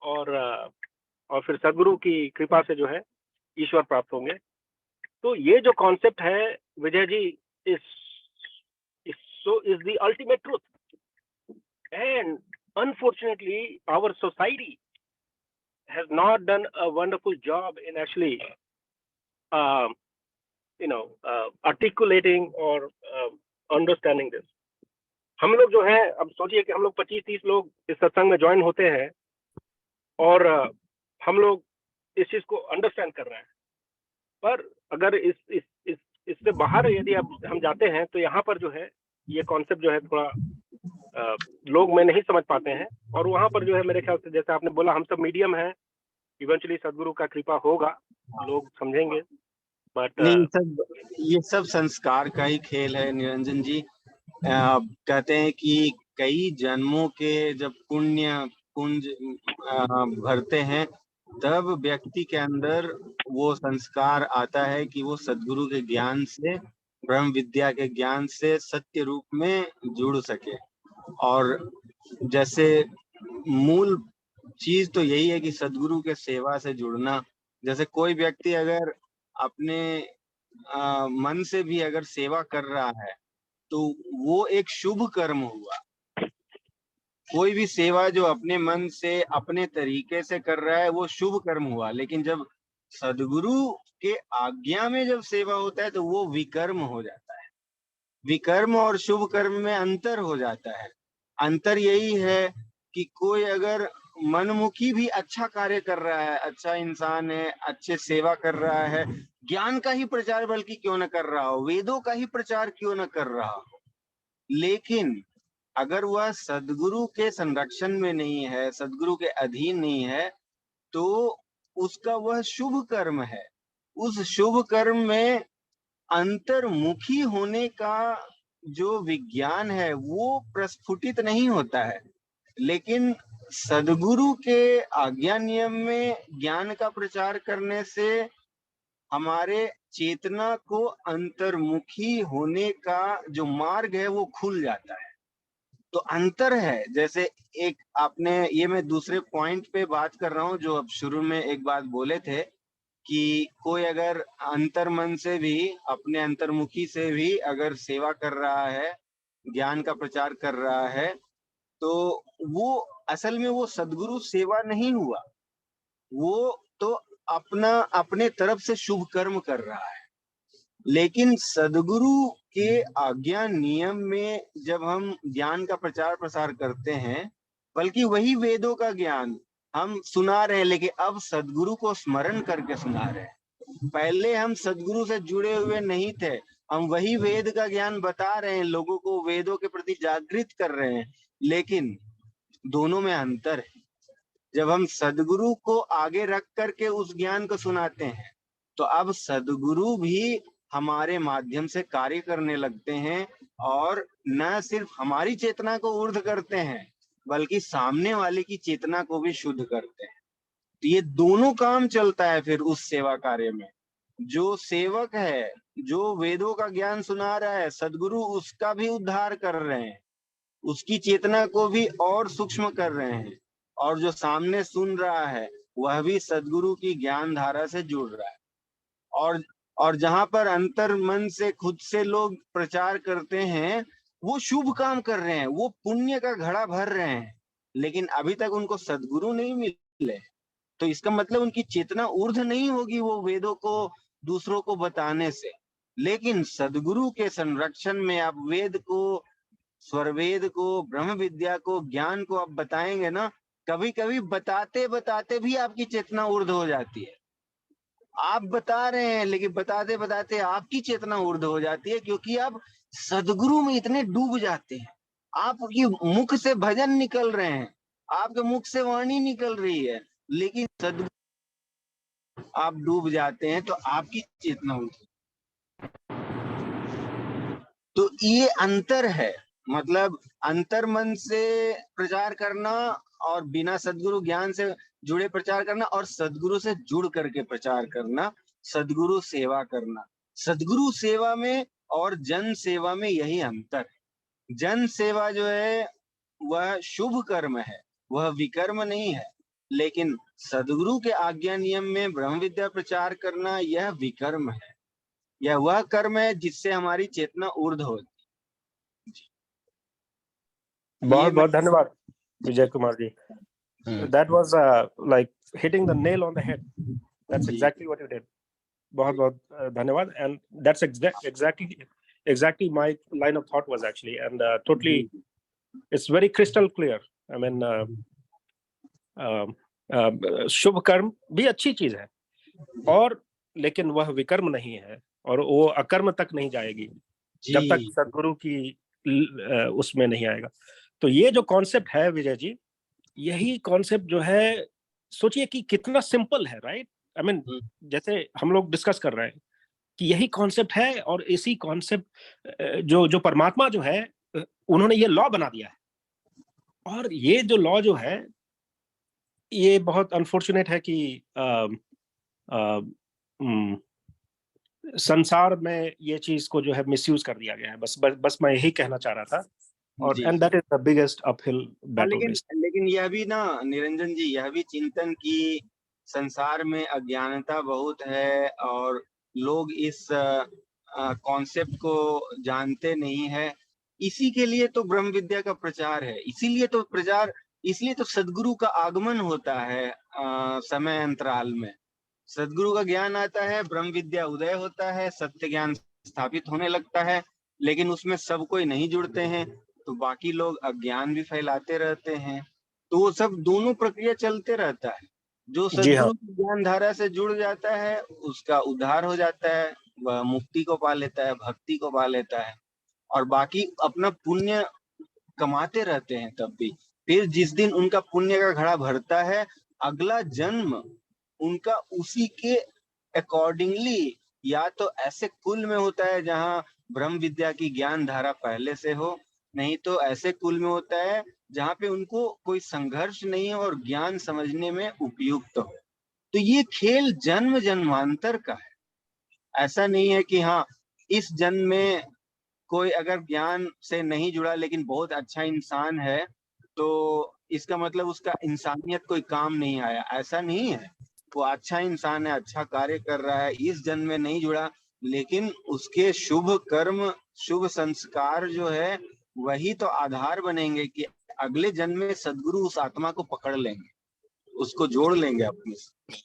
और फिर सदगुरु की कृपा से जो है ईश्वर प्राप्त होंगे। तो ये जो कॉन्सेप्ट है Vijay ji is the ultimate truth, and unfortunately our society has not done a wonderful job in actually articulating or understanding this. हम लोग जो है, अब सोचिए कि हम लोग 25-30 लोग इस सत्संग में ज्वाइन होते हैं और हम लोग इस चीज को अंडरस्टैंड कर रहे हैं, पर अगर इससे बाहर यदि अब हम जाते हैं तो यहाँ पर जो है ये कॉन्सेप्ट जो है थोड़ा लोग में नहीं समझ पाते हैं, और वहाँ पर जो है मेरे ख्याल से जैसे आपने बोला हम सब मीडियम है, इवेंचुअली सदगुरु का कृपा होगा, लोग समझेंगे, बट ये सब संस्कार का ही खेल है निरंजन जी। कहते हैं कि कई जन्मों के जब पुण्य पुंज भरते हैं तब व्यक्ति के अंदर वो संस्कार आता है कि वो सदगुरु के ज्ञान से, ब्रह्म विद्या के ज्ञान से सत्य रूप में जुड़ सके। और जैसे मूल चीज तो यही है कि सदगुरु के सेवा से जुड़ना। जैसे कोई व्यक्ति अगर अपने मन से भी अगर सेवा कर रहा है तो वो एक शुभ कर्म हुआ। कोई भी सेवा जो अपने मन से अपने तरीके से कर रहा है वो शुभ कर्म हुआ, लेकिन जब सदगुरु के आज्ञा में जब सेवा होता है तो वो विकर्म हो जाता है। विकर्म और शुभ कर्म में अंतर हो जाता है। अंतर यही है कि कोई अगर मनमुखी भी अच्छा कार्य कर रहा है, अच्छा इंसान है, अच्छे सेवा कर रहा है, ज्ञान का ही प्रचार बल्कि क्यों न कर रहा हो, वेदों का ही प्रचार क्यों न कर रहा हो, लेकिन अगर वह सदगुरु के संरक्षण में नहीं है, सदगुरु के अधीन नहीं है, तो उसका वह शुभ कर्म है। उस शुभ कर्म में अंतर्मुखी होने का जो विज्ञान है वो प्रस्फुटित नहीं होता है, लेकिन सदगुरु के आज्ञा नियम में ज्ञान का प्रचार करने से हमारे चेतना को अंतर्मुखी होने का जो मार्ग है वो खुल जाता है। तो अंतर है। जैसे एक आपने, ये मैं दूसरे पॉइंट पे बात कर रहा हूँ जो अब शुरू में एक बात बोले थे कि कोई अगर अंतर्मन से भी, अपने अंतर्मुखी से भी अगर सेवा कर रहा है, ज्ञान का प्रचार कर रहा है, तो वो असल में वो सदगुरु सेवा नहीं हुआ, वो तो अपने तरफ से शुभ कर्म कर रहा है। लेकिन सदगुरु के आज्ञा नियम में जब हम ज्ञान का प्रचार प्रसार करते हैं, बल्कि वही वेदों का ज्ञान हम सुना रहे हैं, लेकिन अब सदगुरु को स्मरण करके सुना रहे हैं। पहले हम सदगुरु से जुड़े हुए नहीं थे, हम वही वेद का ज्ञान बता रहे हैं, लोगों को वेदों के प्रति जागृत कर रहे हैं, लेकिन दोनों में अंतर है। जब हम सदगुरु को आगे रख करके उस ज्ञान को सुनाते हैं तो अब सदगुरु भी हमारे माध्यम से कार्य करने लगते हैं, और न सिर्फ हमारी चेतना को ऊर्ध्व करते हैं बल्कि सामने वाले की चेतना को भी शुद्ध करते हैं। तो ये दोनों काम चलता है फिर उस सेवा कार्य में। जो सेवक है, जो वेदों का ज्ञान सुना रहा है, सदगुरु उसका भी उद्धार कर रहे हैं, उसकी चेतना को भी और सूक्ष्म कर रहे हैं, और जो सामने सुन रहा है वह भी सदगुरु की ज्ञान धारा से जुड़ रहा है। और जहां पर अंतर मन से खुद से लोग प्रचार करते हैं वो शुभ काम कर रहे हैं, वो पुण्य का घड़ा भर रहे हैं, लेकिन अभी तक उनको सदगुरु नहीं मिले। तो इसका मतलब उनकी चेतना ऊर्ध्व नहीं होगी वो वेदों को दूसरों को बताने से। लेकिन सदगुरु के संरक्षण में आप वेद को, स्वरवेद को, ब्रह्म विद्या को, ज्ञान को आप बताएंगे ना, कभी कभी बताते बताते भी आपकी चेतना ऊर्ध्व हो जाती है। आप बता रहे हैं, लेकिन बताते बताते आपकी चेतना ऊर्ध्व हो जाती है, क्योंकि आप सदगुरु में इतने डूब जाते हैं। आपके मुख से भजन निकल रहे हैं, आपके मुख से वाणी निकल रही है, लेकिन सदगुरु आप डूब जाते हैं तो आपकी चेतना ऊर्ध्व। तो ये अंतर है, मतलब अंतर मन से प्रचार करना और बिना सदगुरु ज्ञान से जुड़े प्रचार करना, और सदगुरु से जुड़ करके प्रचार करना, सदगुरु सेवा करना। सदगुरु सेवा में और जन सेवा में यही अंतर है। जन सेवा जो है वह शुभ कर्म है, वह विकर्म नहीं है, लेकिन सदगुरु के आज्ञा नियम में ब्रह्म विद्या प्रचार करना यह विकर्म है। यह वह कर्म है जिससे हमारी चेतना ऊर्ध्व होती है। बहुत बहुत धन्यवाद Vijay Kumar ji. That was like hitting the nail on the head. That's exactly what you did. बहुत बहुत धन्यवाद, and that's exactly my line of thought was actually, and totally it's very crystal clear. I mean शुभ कर्म भी अच्छी चीज है, और लेकिन वह विकर्म नहीं है, और वो अकर्म तक नहीं जाएगी जब तक सदगुरु की उसमें नहीं आएगा। तो ये जो कॉन्सेप्ट है विजय जी, यही कॉन्सेप्ट जो है, सोचिए कि कितना सिंपल है, राइट? आई मीन जैसे हम लोग डिस्कस कर रहे हैं कि यही कॉन्सेप्ट है, और इसी कॉन्सेप्ट जो परमात्मा जो है उन्होंने ये लॉ बना दिया है। और ये जो लॉ जो है ये बहुत अनफॉर्चुनेट है कि संसार में ये चीज को जो है मिसयूज कर दिया गया है। बस मैं यही कहना चाह रहा था। और and that is the biggest uphill battle. लेकिन यह भी ना निरंजन जी, यह भी चिंतन की संसार में अज्ञानता बहुत है, और लोग इस कॉन्सेप्ट को जानते नहीं है। इसी के लिए तो ब्रह्म विद्या का प्रचार है, इसलिए तो सदगुरु का आगमन होता है समय अंतराल में। सदगुरु का ज्ञान आता है, ब्रह्म विद्या उदय होता है, सत्य ज्ञान स्थापित होने लगता है, लेकिन उसमें सब कोई नहीं जुड़ते हैं, तो बाकी लोग अज्ञान भी फैलाते रहते हैं। तो वो सब दोनों प्रक्रिया चलते रहता है। जो सदगुरु की ज्ञान धारा से जुड़ जाता है उसका उद्धार हो जाता है, वह मुक्ति को पा लेता है, भक्ति को पा लेता है, और बाकी अपना पुण्य कमाते रहते हैं। तब भी फिर जिस दिन उनका पुण्य का घड़ा भरता है, अगला जन्म उनका उसी के अकॉर्डिंगली या तो ऐसे कुल में होता है जहां ब्रह्म विद्या की ज्ञान धारा पहले से हो, नहीं तो ऐसे कुल में होता है जहां पे उनको कोई संघर्ष नहीं हो और ज्ञान समझने में उपयुक्त हो। तो ये खेल जन्म जन्मांतर का है। ऐसा नहीं है कि हाँ इस जन्म में कोई अगर ज्ञान से नहीं जुड़ा लेकिन बहुत अच्छा इंसान है तो इसका मतलब उसका इंसानियत कोई काम नहीं आया। ऐसा नहीं है, वो अच्छा इंसान है, अच्छा कार्य कर रहा है, इस जन्म में नहीं जुड़ा, लेकिन उसके शुभ कर्म शुभ संस्कार जो है वही तो आधार बनेंगे कि अगले जन्म में सदगुरु उस आत्मा को पकड़ लेंगे, उसको जोड़ लेंगे अपने से।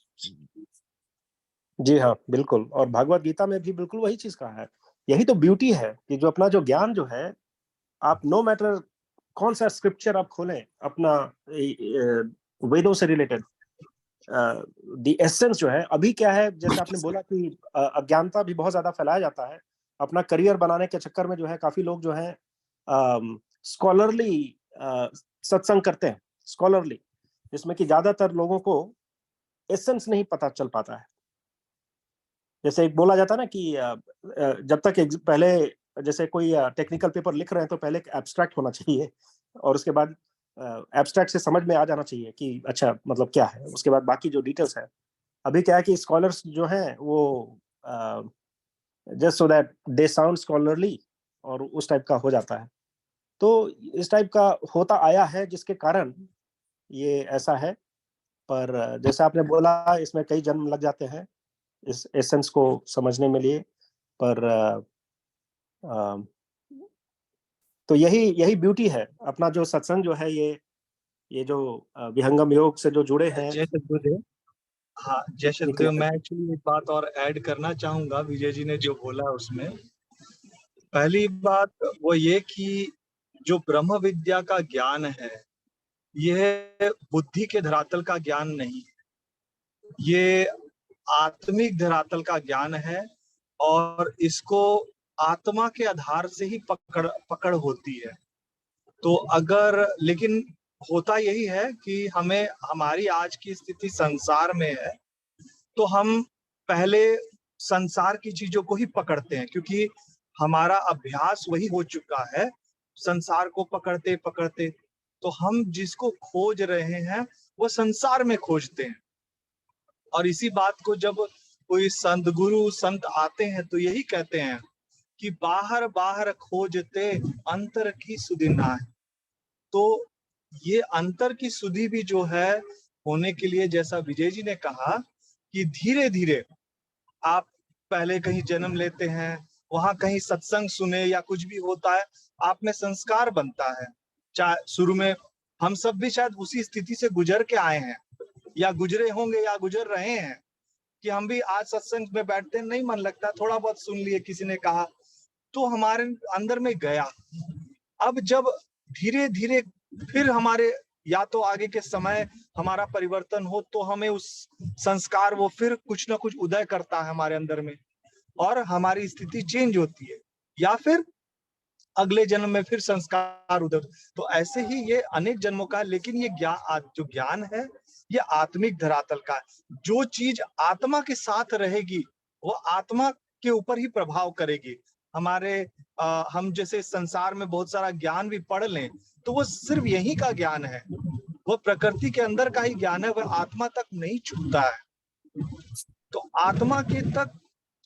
जी हाँ, बिल्कुल। और भागवत गीता में भी बिल्कुल वही चीज कहा है। यही तो ब्यूटी है कि जो अपना जो ज्ञान जो है, आप नो मैटर कौन सा स्क्रिप्चर आप खोलें, अपना वेदों से रिलेटेड द एसेंस जो है। अभी क्या है, जैसे आपने बोला कि अज्ञानता भी बहुत ज्यादा फैलाया जाता है अपना करियर बनाने के चक्कर में। जो है काफी लोग जो है स्कॉलरली सत्संग करते हैं, स्कॉलरली, जिसमें कि ज्यादातर लोगों को एसेंस नहीं पता चल पाता है। जैसे एक बोला जाता है ना कि जब तक पहले जैसे कोई टेक्निकल पेपर लिख रहे हैं तो पहले एब्स्ट्रैक्ट होना चाहिए, और उसके बाद एब्स्ट्रैक्ट से समझ में आ जाना चाहिए कि अच्छा मतलब क्या है, उसके बाद बाकी जो डिटेल्स है। अभी क्या है कि स्कॉलर्स जो हैं वो just so that they sound scholarly, और उस टाइप का हो जाता है। तो इस टाइप का होता आया है जिसके कारण ये ऐसा है। पर जैसे आपने बोला इसमें कई जन्म लग जाते हैं इस एसेंस को समझने में लिए। पर तो यही ब्यूटी है अपना जो सत्संग जो है, ये जो विहंगम योग से जो जुड़े हैं। जय सद्गुरुदेव। हाँ, जय सद्गुरुदेव। मैं एक्चुअली एक बात और ऐड करना चाहूंगा विजय जी ने जो बोला उसमें। पहली बात वो ये कि जो ब्रह्म विद्या का ज्ञान है यह बुद्धि के धरातल का ज्ञान नहीं है, ये आत्मिक धरातल का ज्ञान है और इसको आत्मा के आधार से ही पकड़ होती है। तो अगर लेकिन होता यही है कि हमें हमारी आज की स्थिति संसार में है, तो हम पहले संसार की चीजों को ही पकड़ते हैं क्योंकि हमारा अभ्यास वही हो चुका है संसार को पकड़ते पकड़ते। तो हम जिसको खोज रहे हैं वो संसार में खोजते हैं। और इसी बात को जब कोई संत गुरु संत आते हैं तो यही कहते हैं कि बाहर बाहर खोजते अंतर की सुधि ना है। तो ये अंतर की सुधि भी जो है होने के लिए, जैसा विजय जी ने कहा कि धीरे धीरे आप पहले कहीं जन्म लेते हैं, वहां कहीं सत्संग सुने या कुछ भी होता है, आप में संस्कार बनता है। चाहे शुरू में हम सब भी शायद उसी स्थिति से गुजर के आए हैं या गुजरे होंगे या गुजर रहे हैं कि हम भी आज सत्संग में बैठते हैं, नहीं मन लगता, थोड़ा बहुत सुन लिए, किसी ने कहा तो हमारे अंदर में गया। अब जब धीरे धीरे फिर हमारे या तो आगे के समय हमारा परिवर्तन हो तो हमें उस संस्कार वो फिर कुछ ना कुछ उदय करता है हमारे अंदर में और हमारी स्थिति चेंज होती है, या फिर अगले जन्म में फिर संस्कार उदय। तो ऐसे ही ये अनेक जन्मों का, लेकिन ये जो ज्ञान है ये आत्मिक धरातल का है। जो चीज आत्मा के साथ रहेगी वो आत्मा के ऊपर ही प्रभाव करेगी। हम जैसे संसार में बहुत सारा ज्ञान भी पढ़ लें तो वो सिर्फ यही का ज्ञान है, वो प्रकृति के अंदर का ही ज्ञान है, वह आत्मा तक नहीं छूता है। तो आत्मा के तक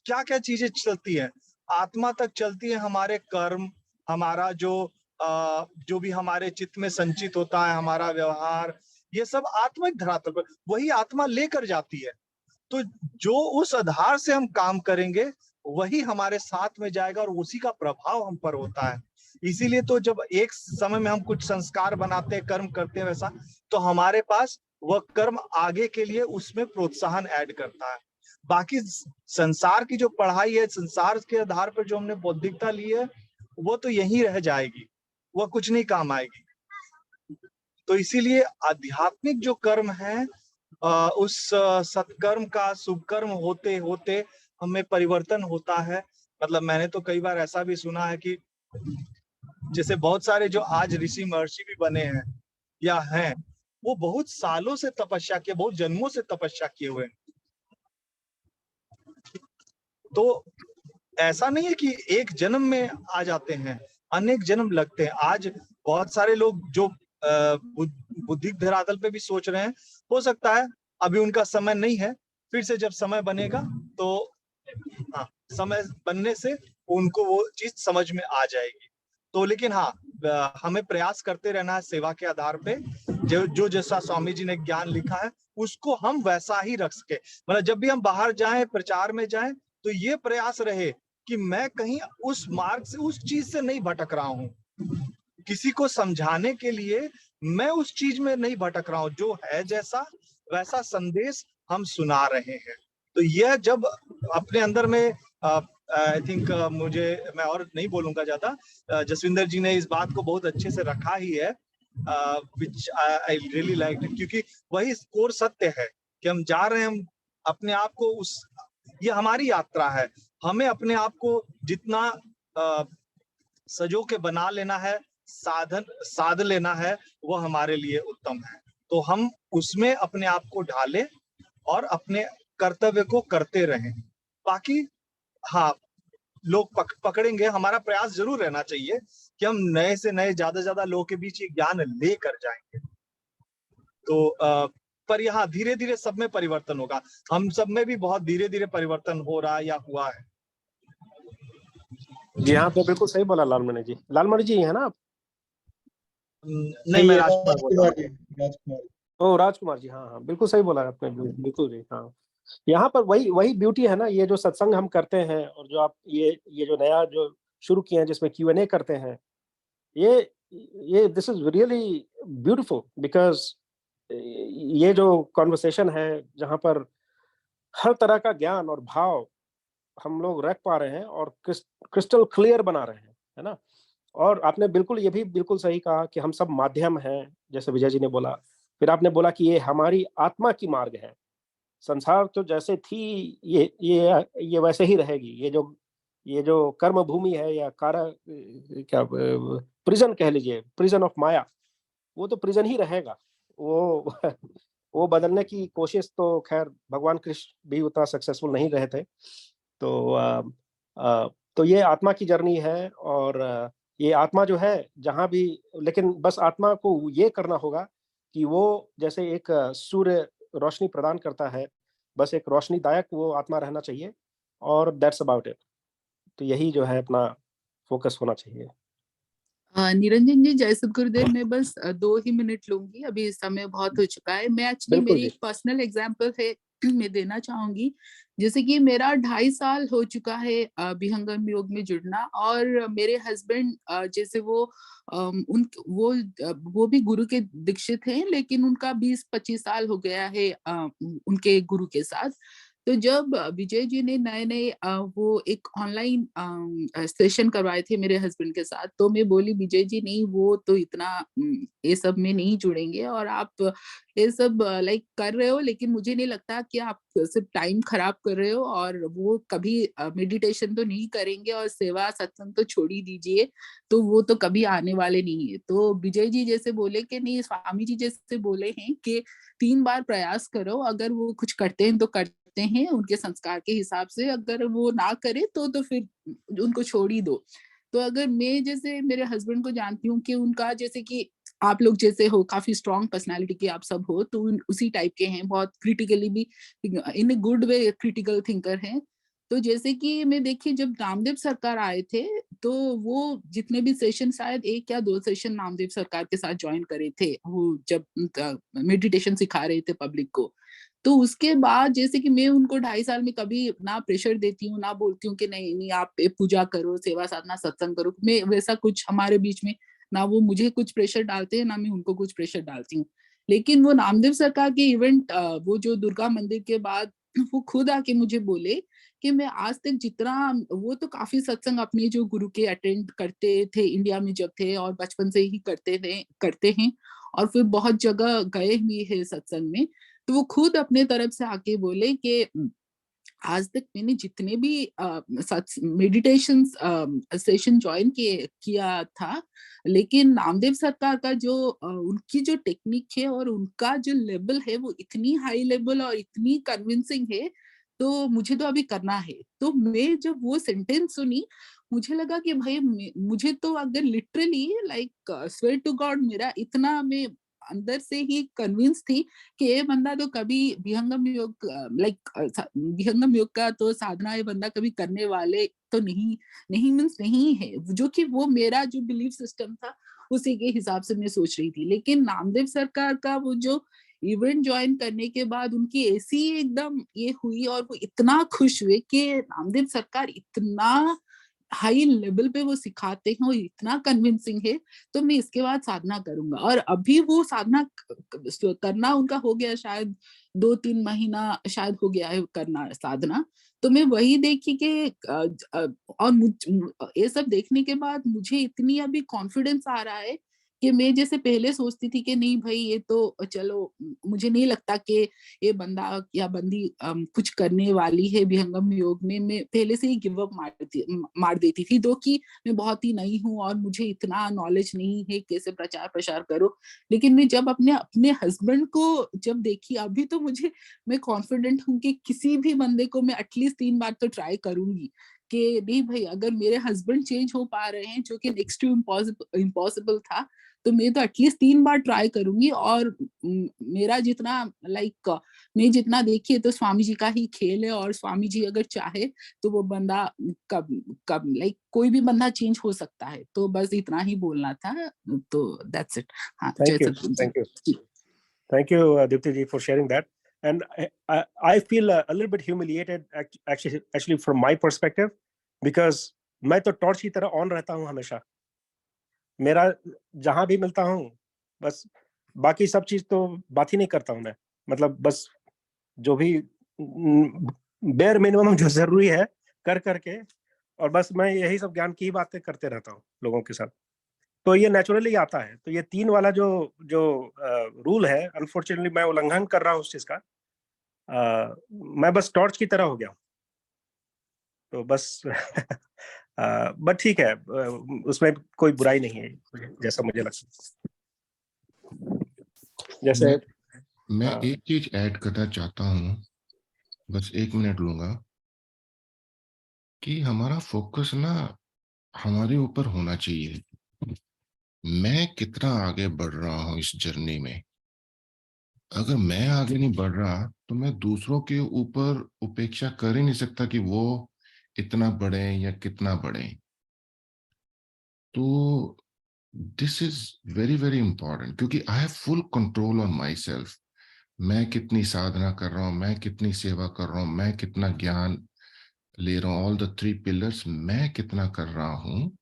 क्या क्या चीजें चलती है? आत्मा तक चलती है हमारे कर्म, हमारा जो भी हमारे चित्त में संचित होता है, हमारा व्यवहार, ये सब आत्मिक धरातल पर वही आत्मा लेकर जाती है। तो जो उस आधार से हम काम करेंगे वही हमारे साथ में जाएगा और उसी का प्रभाव हम पर होता है। इसीलिए तो जब एक समय में हम कुछ संस्कार बनाते हैं, कर्म करते हैं वैसा, तो हमारे पास वह कर्म आगे के लिए उसमें प्रोत्साहन ऐड करता है। बाकी संसार की जो पढ़ाई है, संसार के आधार पर जो हमने बौद्धिकता ली है, वो तो यहीं रह जाएगी, वह कुछ नहीं काम आएगी। तो इसीलिए आध्यात्मिक जो कर्म है, उस सत्कर्म का शुभ कर्म होते होते हमें परिवर्तन होता है। मतलब मैंने तो कई बार ऐसा भी सुना है कि जैसे बहुत सारे जो आज ऋषि महर्षि भी बने हैं या हैं, वो बहुत सालों से तपस्या किए, बहुत जन्मों से तपस्या किए हुए हैं। तो ऐसा नहीं है कि एक जन्म में आ जाते हैं, अनेक जन्म लगते हैं। आज बहुत सारे लोग जो बुद्धिक धरातल पे भी सोच रहे हैं, हो सकता है अभी उनका समय नहीं है, फिर से जब समय बनेगा तो हाँ, समय बनने से उनको वो चीज समझ में आ जाएगी। तो लेकिन हाँ, हमें प्रयास करते रहना है सेवा के आधार पे। जो जैसा स्वामी जी ने ज्ञान लिखा है उसको हम वैसा ही रख सके। मतलब जब भी हम बाहर जाएं, प्रचार में जाएं, तो ये प्रयास रहे कि मैं कहीं उस मार्ग से, उस चीज से नहीं भटक रहा हूँ। किसी को समझाने के लिए मैं उस चीज में नहीं भटक रहा हूँ, जो है जैसा वैसा संदेश हम सुना रहे हैं। तो यह जब अपने अंदर में आई थिंक मैं और नहीं बोलूंगा ज्यादा, जसविंदर जी ने इस बात को बहुत अच्छे से रखा ही है, which I really liked, क्योंकि वही कोर सत्य है कि हम जा रहे हैं, हम अपने आप को ये हमारी यात्रा है, हमें अपने आप को जितना सजो के बना लेना है, साध लेना है, वो हमारे लिए उत्तम है। तो हम उसमें अपने आप को ढालें और अपने कर्तव्य को करते रहें। बाकी हाँ, लोग पकड़ेंगे, हमारा प्रयास जरूर रहना चाहिए कि हम नए से नए, ज्यादा लोगों के बीच ये ज्ञान लेकर जाएंगे। तो पर यहाँ धीरे धीरे सब में परिवर्तन होगा। हम सब में भी बहुत धीरे धीरे परिवर्तन हो रहा है या हुआ है। जी हाँ, तो बिल्कुल सही बोला लालमणि जी। लालमणि जी है ना आप? नहीं, मैं राजकुमार बोल रहा हूँ। ओ राजकुमार जी, हाँ हाँ, बिल्कुल सही बोला आपने, बिल्कुल जी। हाँ, यहाँ पर वही ब्यूटी है ना, ये जो सत्संग हम करते हैं और जो आप ये जो नया जो शुरू किए हैं जिसमें Q&A करते हैं, ये this is really beautiful, because ये जो कॉन्वर्सेशन है जहाँ पर हर तरह का ज्ञान और भाव हम लोग रख पा रहे हैं और क्रिस्टल क्लियर बना रहे हैं, है ना। और आपने बिल्कुल ये भी बिल्कुल सही कहा कि हम सब माध्यम हैं, जैसे विजय जी ने बोला। फिर आपने बोला कि ये हमारी आत्मा की मार्ग है, संसार तो जैसे थी ये वैसे ही रहेगी। ये जो कर्म भूमि है या क्या प्रिजन कह लीजिए, प्रिजन ऑफ माया, वो तो प्रिजन ही रहेगा। वो वो बदलने की कोशिश तो खैर भगवान कृष्ण भी उतना सक्सेसफुल नहीं रहे थे। तो ये आत्मा की जर्नी है, और ये आत्मा जो है जहां भी, लेकिन बस आत्मा को ये करना होगा कि वो जैसे एक सूर्य रोशनी प्रदान करता है, बस एक रोशनीदायक वो आत्मा रहना चाहिए, और दैट्स अबाउट इट। तो यही जो है अपना फोकस होना चाहिए। निरंजन जी, जय सद्गुरुदेव। मैं बस 2 ही मिनट लूंगी, अभी समय बहुत हो चुका है। मैं एक्चुअली बिल्कुल मेरी जी। एक पर्सनल एग्जांपल है मैं देना चाहूंगी। जैसे कि मेरा 2.5 साल हो चुका है विहंगम योग में जुड़ना, और मेरे हस्बैंड जैसे वो भी गुरु के दीक्षित हैं, लेकिन उनका 20-25 साल हो गया है उनके गुरु के साथ। तो जब विजय जी ने नए वो एक ऑनलाइन सेशन करवाए थे मेरे हस्बैंड के साथ, तो मैं बोली विजय जी नहीं, वो तो इतना ये सब में नहीं जुड़ेंगे, और आप ये सब लाइक कर रहे हो, लेकिन मुझे नहीं लगता कि आप सिर्फ टाइम खराब कर रहे हो, और वो कभी मेडिटेशन तो नहीं करेंगे, और सेवा सत्संग तो छोड़ ही दीजिए, तो वो तो कभी आने वाले नहीं है। तो विजय जी जैसे बोले कि नहीं, स्वामी जी जैसे बोले हैं कि 3 बार प्रयास करो, अगर वो कुछ करते हैं तो करते हैं उनके संस्कार के हिसाब से, अगर वो ना करे तो फिर उनको छोड़ ही दो। तो अगर मैं जैसे मेरे हस्बैंड को जानती हूँ कि उनका जैसे कि आप लोग जैसे हो, काफी स्ट्रॉन्ग पर्सनालिटी के आप सब हो, तो उसी टाइप के हैं, बहुत क्रिटिकली भी in a good way critical thinker हैं। तो जैसे कि मैं देखिए जब नामदेव सरकार आए थे, तो वो जितने भी सेशन, शायद 1 या 2 सेशन नामदेव सरकार के साथ ज्वाइन करे थे, वो जब मेडिटेशन सिखा रहे थे पब्लिक को। तो उसके बाद जैसे कि मैं उनको 2.5 साल में कभी ना प्रेशर देती हूँ, ना बोलती हूँ कि नहीं नहीं आप पूजा करो, सेवा साधना सत्संग करो, मैं वैसा कुछ हमारे बीच में ना वो मुझे कुछ प्रेशर डालते हैं, ना मैं उनको कुछ प्रेशर डालती हूँ। लेकिन वो नामदेव सरकार के इवेंट, वो जो दुर्गा मंदिर के बाद, वो खुद आके मुझे बोले कि मैं आज तक जितना, वो तो काफी सत्संग अपने जो गुरु के अटेंड करते थे इंडिया में जब थे, और बचपन से ही करते हैं, और फिर बहुत जगह गए हुए हैं सत्संग में। तो वो खुद अपने तरफ से आके बोले कि आज तक मैंने जितने भी मेडिटेशन सेशन ज्वाइन किया था, लेकिन नामदेव सरकार का जो उनकी जो टेक्निक है और उनका जो लेवल है, वो इतनी हाई लेवल और इतनी कन्विंसिंग है, तो मुझे तो अभी करना है। तो मैं जब वो सेंटेंस सुनी, मुझे लगा कि भाई मुझे तो अगर literally like swear to God, मेरा इतना, मैं अंदर से ही कन्विंस थी कि ये बंदा तो कभी विहंगम योग विहंगम योग का तो साधना ये बंदा कभी करने वाले तो नहीं मीन्स नहीं है, जो कि वो मेरा जो बिलीफ सिस्टम था उसी के हिसाब से मैं सोच रही थी। लेकिन नामदेव सरकार का वो जो इवेंट ज्वाइन करने के बाद उनकी ऐसी एकदम ये हुई, और वो इतना खुश हुए कि नामदेव सरकार इतना हाई लेवल पे वो सिखाते हैं और इतना कन्विंसिंग है, तो मैं इसके बाद साधना करूंगा। और अभी वो साधना करना उनका हो गया, शायद 2-3 महीना शायद हो गया है करना साधना। तो मैं वही देखी कि और ये सब देखने के बाद मुझे इतनी अभी कॉन्फिडेंस आ रहा है कि मैं जैसे पहले सोचती थी कि नहीं भाई ये तो चलो, मुझे नहीं लगता कि ये बंदा या बंदी कुछ करने वाली है विहंगम योग में, मैं पहले से ही गिव अप मार देती थी। दो कि मैं बहुत ही नई हूँ और मुझे इतना नॉलेज नहीं है कैसे प्रचार प्रसार करो, लेकिन मैं जब अपने हस्बैंड को जब देखी, अभी तो मैं कॉन्फिडेंट हूँ कि किसी भी बंदे को मैं एटलीस्ट 3 बार तो ट्राई करूंगी कि नहीं भाई, अगर मेरे हस्बैंड चेंज हो पा रहे हैं, जो कि नेक्स्ट टू इम्पॉसिबल था, तो मैं तो एटलीस्ट 3 बार ट्राई करूंगी। और मेरा जितना मैं जितना देखिए तो स्वामी जी का ही खेल है, और स्वामी जी अगर चाहे तो वो बंदा कब कोई भी बंदा चेंज हो सकता है। तो बस इतना ही बोलना था, तो दैट्स इट। हाँ, जय सद्गुरु जी। Thank you, Dipti ji, for sharing that. And I feel a little bit humiliated actually from my perspective, because मैं तो टॉर्च की तरह ऑन रहता हूँ हमेशा। मेरा जहां भी मिलता हूँ, बस बाकी सब चीज तो बात ही नहीं करता हूँ मैं। मतलब बस जो भी बेयर मिनिमम जो जरूरी है कर करके, और बस मैं यही सब ज्ञान की बातें करते रहता हूँ लोगों के साथ। तो ये नेचुरली आता है। तो ये 3 वाला जो रूल है, अनफॉर्चुनेटली मैं उल्लंघन कर रहा हूँ उस चीज का। मैं बस टॉर्च की तरह हो गया हूं। तो बस बट ठीक है, उसमें कोई बुराई नहीं है, जैसा मुझे लगता है। जैसे मैं एक चीज ऐड करना चाहता हूँ, बस 1 मिनट लूंगा, कि हमारा फोकस ना हमारे ऊपर होना चाहिए। मैं कितना आगे बढ़ रहा हूँ इस जर्नी में। अगर मैं आगे नहीं बढ़ रहा तो मैं दूसरों के ऊपर उपेक्षा कर ही नहीं सकता कि वो इतना बढ़े या कितना बढ़े। तो this is very very important, क्योंकि I have full control on myself. मैं कितनी साधना कर रहा हूँ, मैं कितनी सेवा कर रहा हूँ, मैं कितना ज्ञान ले रहा हूँ, ऑल द 3 पिलर्स मैं कितना कर रहा हूँ।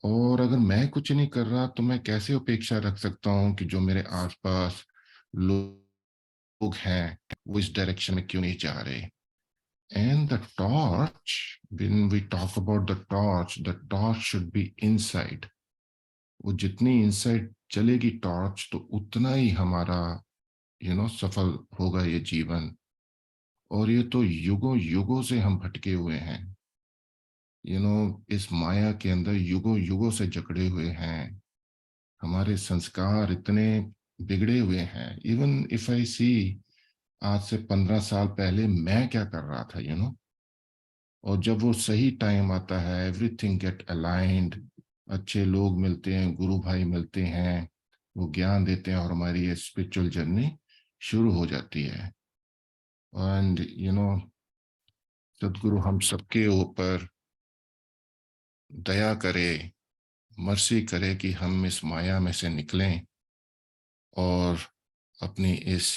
और अगर मैं कुछ नहीं कर रहा तो मैं कैसे अपेक्षा रख सकता हूँ कि जो मेरे आसपास लोग हैं वो इस डायरेक्शन में क्यों नहीं जा रहे। And the torch, when we talk about the torch should be inside. वो जितनी इनसाइड चलेगी टॉर्च, तो उतना ही हमारा सफल होगा ये जीवन। और ये तो युगों युगों से हम भटके हुए हैं, इस माया के अंदर युगों युगों से जकड़े हुए हैं। हमारे संस्कार इतने बिगड़े हुए हैं। इवन इफ आई सी, आज से 15 साल पहले मैं क्या कर रहा था, और जब वो सही टाइम आता है, एवरीथिंग गेट अलाइंड, अच्छे लोग मिलते हैं, गुरु भाई मिलते हैं, वो ज्ञान देते हैं और हमारी ये स्पिरिचुअल जर्नी शुरू हो जाती है। एंड सदगुरु हम सबके ऊपर दया करे, मर्सी करे कि हम इस माया में से निकलें और अपनी इस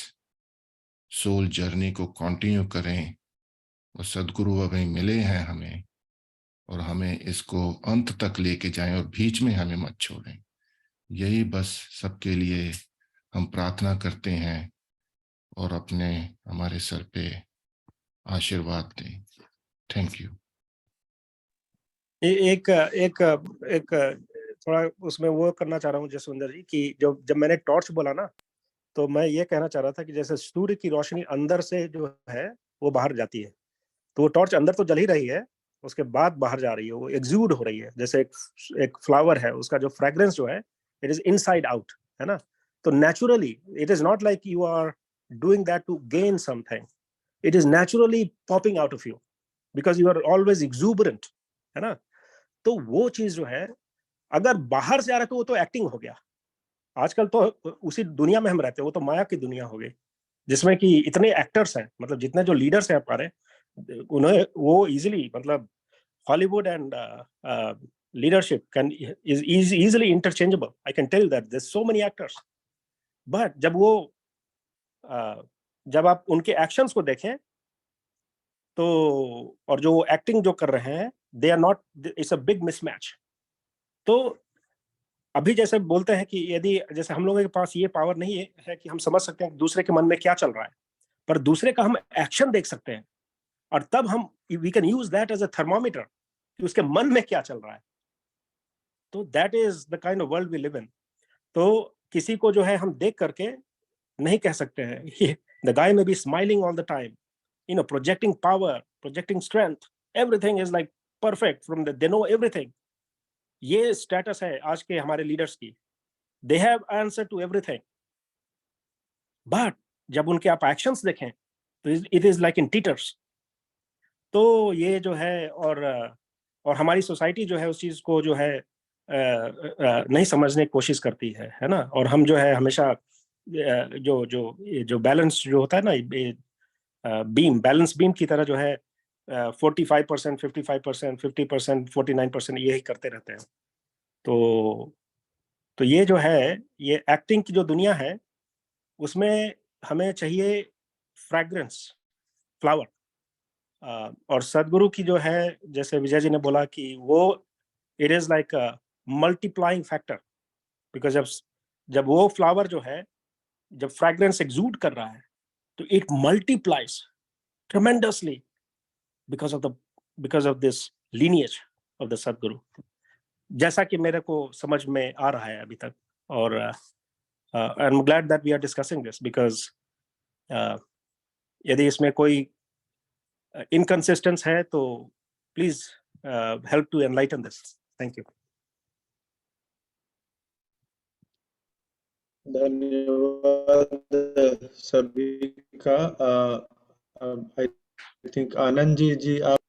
सोल जर्नी को कंटिन्यू करें। और सदगुरु अभी मिले हैं हमें, और हमें इसको अंत तक लेके जाएं और बीच में हमें मत छोड़ें। यही बस सबके लिए हम प्रार्थना करते हैं और हमारे सर पे आशीर्वाद दें। Thank you. एक एक एक थोड़ा उसमें वो करना चाह रहा हूँ जसविंदर जी, कि जब मैंने टॉर्च बोला ना, तो मैं ये कहना चाह रहा था कि जैसे सूर्य की रोशनी अंदर से जो है वो बाहर जाती है, तो वो टॉर्च अंदर तो जल ही रही है, उसके बाद बाहर जा रही है, वो एग्जूड हो रही है। जैसे एक फ्लावर है, उसका जो फ्रेग्रेंस जो है, इट इज इनसाइड आउट, है ना। तो naturally it is not like you are doing that to gain something, it is naturally popping out of you because you are always exuberant, है ना। तो वो चीज जो है, अगर बाहर से आ रहा है तो वो तो एक्टिंग हो गया। आजकल तो उसी दुनिया में हम रहते हैं, वो तो माया की दुनिया हो गई, जिसमें कि इतने एक्टर्स हैं, मतलब जितने जो लीडर्स हैं हमारे, उन्हें वो इजीली, मतलब Hollywood and leadership can is easily interchangeable. I can tell that there so many actors, but जब आप उनके एक्शंस को देखें तो, और जो एक्टिंग जो कर रहे हैं, they are not, it's a big mismatch. तो अभी जैसे बोलते हैं कि यदि जैसे हम लोगों के पास ये पावर नहीं है कि हम समझ सकते हैं कि दूसरे के मन में क्या चल रहा है, पर दूसरे का हम एक्शन देख सकते हैं, और तब हम we can use that as a thermometer कि उसके मन में क्या चल रहा है। तो that is the kind of world we live in. तो किसी को जो है हम देख करके नहीं कह सकते हैं द गाय में be smiling all the time, projecting power, projecting strength, everything is like perfect from they know everything. ये स्टेटस है आज के हमारे लीडर्स की, they have answer to everything, but जब उनके आप एक्शंस देखें तो it is like in tatters. तो ये जो है, और हमारी सोसाइटी जो है उस चीज को जो है नहीं समझने की कोशिश करती है ना। और हम जो है हमेशा जो बैलेंस जो होता है ना, बैलेंस बीम की तरह जो है 45%, 55%, 50%, 49% यही करते रहते हैं। तो ये जो है, ये एक्टिंग की जो दुनिया है, उसमें हमें चाहिए फ्रैग्रेंस, फ्लावर। और सदगुरु की जो है, जैसे विजय जी ने बोला कि वो it is like multiplying factor, because जब वो फ्लावर जो है, जब फ्रैग्रेंस एक्सूड कर रहा है, तो it multiplies tremendously because of this lineage of the सदगुरु, जैसा कि मेरे को समझ में आ रहा है अभी तक। और I am glad that we are discussing this because यदि इसमें कोई इनकंसिस्टेंस है तो please help to enlighten this. Thank you. धन्यवाद सभी का। आई थिंक आनंद जी आप।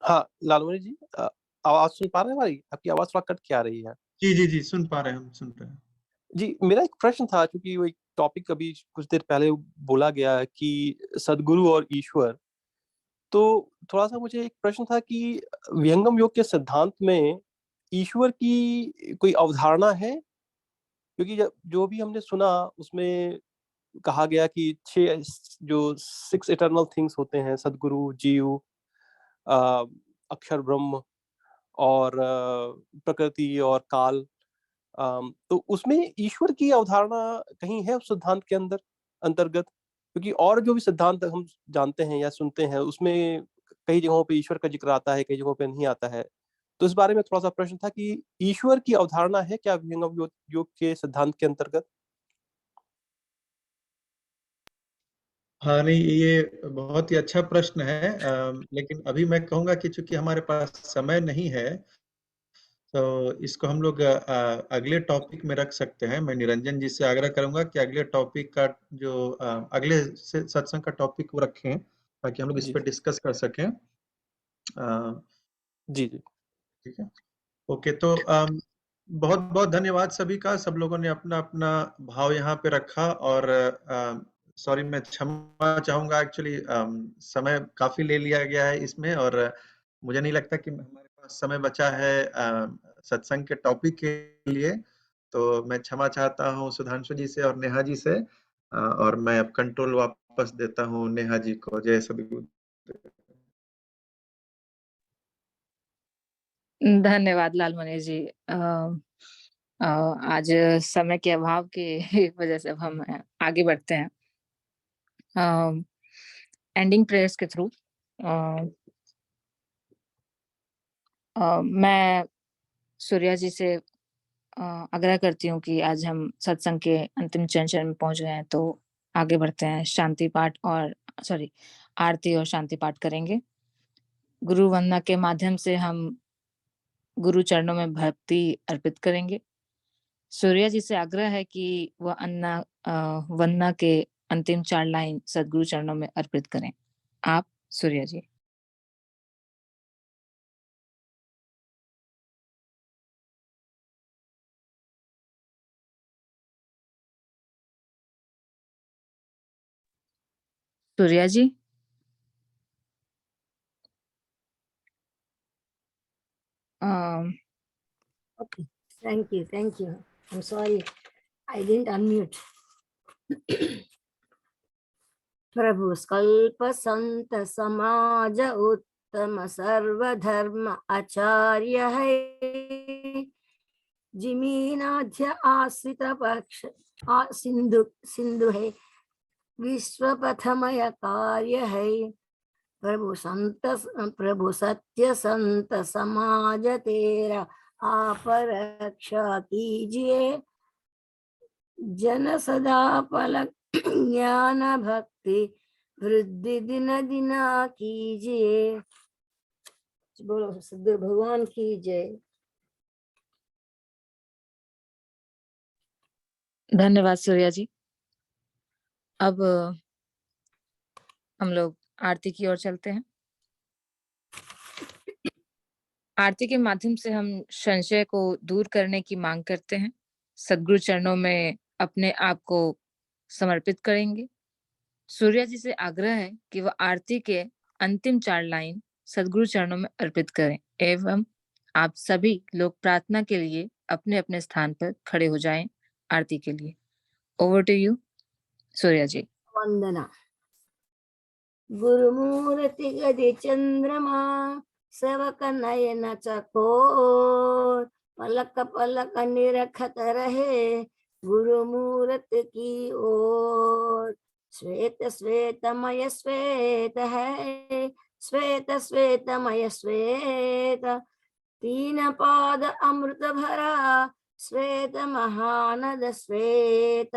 हाँ लालमणि जी, आवाज सुन पा रहे हैं हमारी? आपकी आवाज थोड़ा कट के आ रही है। जी सुन पा रहे हैं, हम सुन रहे हैं। जी, मेरा एक प्रश्न था, क्योंकि वो एक टॉपिक अभी कुछ देर पहले बोला गया कि सद्गुरु और ईश्वर, तो थोड़ा-सा मुझे एक प्रश्न था कि विहंगम योग के सिद्धांत में ईश्वर की कोई अवधारणा है? क्योंकि जो भी हमने सुना उसमें कहा गया कि 6 इटर्नल थिंग्स होते हैं, सद्गुरु, जीव, अ, अक्षर ब्रह्म और प्रकृति और काल। तो उसमें ईश्वर की अवधारणा कहीं है उस सिद्धांत के अंतर्गत? क्योंकि और जो भी सिद्धांत हम जानते हैं या सुनते हैं उसमें कई जगहों पे ईश्वर का जिक्र आता है, कई जगहों पे नहीं आता है। तो इस बारे में थोड़ा-सा प्रश्न था कि ईश्वर की अवधारणा है क्या विहंगम योग के सिद्धांत के अंतर्गत? हाँ, नहीं, ये बहुत ही अच्छा प्रश्न है। लेकिन अभी मैं कहूँगा कि चूँकि हमारे पास समय नहीं है, तो इसको हम लोग अगले टॉपिक में रख सकते हैं। मैं निरंजन जी से आग्रह करूँगा कि अगले टॉपिक का जो अगले सत्संग का टॉपिक वो रखें, ताकि हम लोग इस जी, पे डिस्कस कर सकें। जी। ठीक है। ओके, तो बहुत-बहुत धन्यवाद सभी का। सब लोगों ने अपना-अपना भाव यहाँ पे रखा और सॉरी, मैं क्षमा चाहूँगा। एक्चुअली समय काफ़ी ले लिया गया है इसमें और मुझे नहीं लगता कि हमारे पास समय बचा है सत्संग के टॉपिक के लिए। तो मैं क्षमा चाहता हूँ सुधांशु जी से और नेहा जी से, और मैं अब कंट्रोल वापस देता हूँ नेहा जी को। जय सद्गुरु। धन्यवाद लालमणि जी। आज समय के अभाव की वजह से अब हम आगे बढ़ते हैं एंडिंग प्रेयर्स के थ्रू। मैं सूर्या जी से आग्रह करती हूँ कि आज हम सत्संग के अंतिम चरण में पहुंच गए हैं, तो आगे बढ़ते हैं। शांति पाठ और आरती और शांति पाठ करेंगे। गुरु वंदना के माध्यम से हम गुरु चरणों में भक्ति अर्पित करेंगे। सूर्या जी से आग्रह है कि वह वंदना के अंतिम 4 लाइन सद्गुरु चरणों में अर्पित करें। आप सूर्या जी। सूर्या जी। Okay, thank you. I'm sorry, I didn't unmute. प्रभु कल्प संत समाज उत्तम सर्वधर्म आचार्य है। जिमीनाध्य आश्रित पक्ष सिंधु है। विश्व प्रथमय कार्य है। प्रभु सत्य संत समाज तेरा आप रक्षा कीजिए। जन सदा पलक ज्ञान भक्ति वृद्धि दिन दिना कीजिए। बोलो सद्गुरु भगवान की जय। धन्यवाद सूर्या जी। अब हम लोग आरती की ओर चलते हैं। आरती के माध्यम से हम संशय को दूर करने की मांग करते हैं। सद्गुरु चरणों में अपने आप को समर्पित करेंगे। सूर्या जी से आग्रह है कि वह आरती के अंतिम 4 लाइन सद्गुरु चरणों में अर्पित करें एवं आप सभी लोग प्रार्थना के लिए अपने अपने स्थान पर खड़े हो जाएं आरती के लिए। ओवर टू यू सूर्या जी। वंदना। गुरुमूर्ति गदि चंद्रमा सेवक नयन चकोर। पलक पलक निरखत रहे गुरुमूर्ति की ओर। श्वेत श्वेतमय श्वेत है। श्वेत श्वेतमय श्वेत। 3 पाद अमृत भरा श्वेत महानद श्वेत।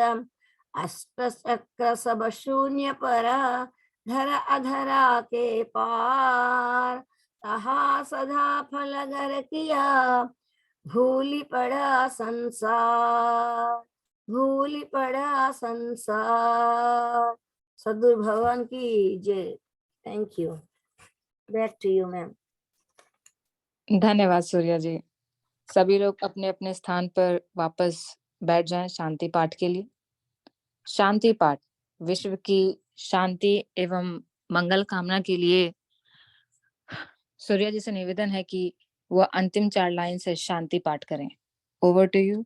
अष्ट चक्र सब शून्य पर, धर अधरा के पार, तहा सदा फल गर किया, भूली पड़ा संसार, भूली पड़ा संसार। सद्गुरु भगवान की जय। Thank you. Back to you ma'am. धन्यवाद सूर्या जी। सभी लोग अपने अपने स्थान पर वापस बैठ जाएं शांति पाठ के लिए। शांति पाठ विश्व की शांति एवं मंगल कामना के लिए सूर्या जी से निवेदन है कि वह अंतिम 4 लाइन से शांति पाठ करें। Over to you.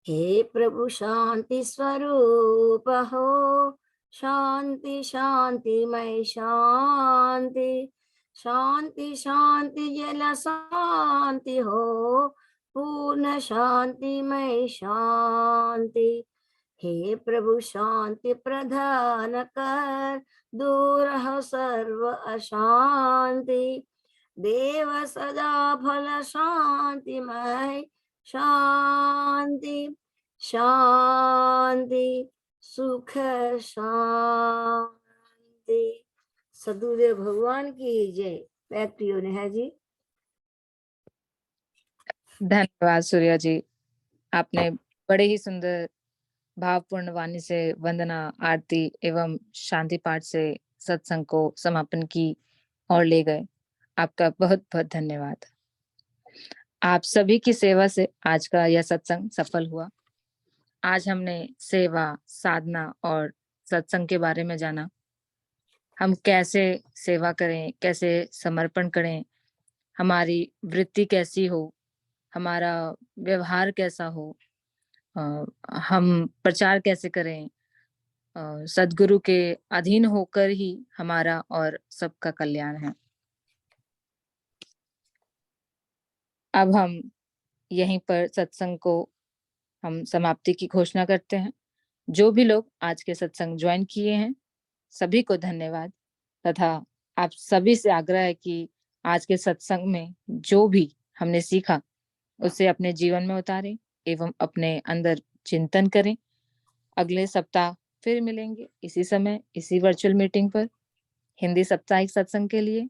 हे प्रभु शांति स्वरूप हो, शांति शांतिमय शांति, शांति शांति जल शांति हो, पूर्ण शांतिमय शांति। हे प्रभु शांति प्रदान कर, दूर हो सर्व अशांति, देव सदा फल शांतिमय शांति, शांति सुख शांति। सद्गुरुदेव भगवान की जय। Back to you Neha ji. धन्यवाद सूर्या जी। आपने बड़े ही सुंदर भावपूर्ण वाणी से वंदना, आरती एवं शांति पाठ से सत्संग को समापन की ओर ले गए। आपका बहुत बहुत धन्यवाद। आप सभी की सेवा से आज का यह सत्संग सफल हुआ। आज हमने सेवा, साधना और सत्संग के बारे में जाना। हम कैसे सेवा करें, कैसे समर्पण करें, हमारी वृत्ति कैसी हो, हमारा व्यवहार कैसा हो, हम प्रचार कैसे करें, सद्गुरु के अधीन होकर ही हमारा और सबका कल्याण है। अब हम यहीं पर सत्संग को हम समाप्ति की घोषणा करते हैं। जो भी लोग आज के सत्संग ज्वाइन किए हैं सभी को धन्यवाद, तथा आप सभी से आग्रह है कि आज के सत्संग में जो भी हमने सीखा उसे अपने जीवन में उतारें एवं अपने अंदर चिंतन करें। अगले सप्ताह फिर मिलेंगे इसी समय, इसी वर्चुअल मीटिंग पर हिंदी साप्ताहिक सत्संग के लिए।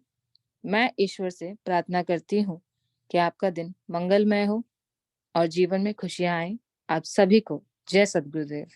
मैं ईश्वर से प्रार्थना करती हूँ कि आपका दिन मंगलमय हो और जीवन में खुशियां आए। आप सभी को जय सद्गुरुदेव।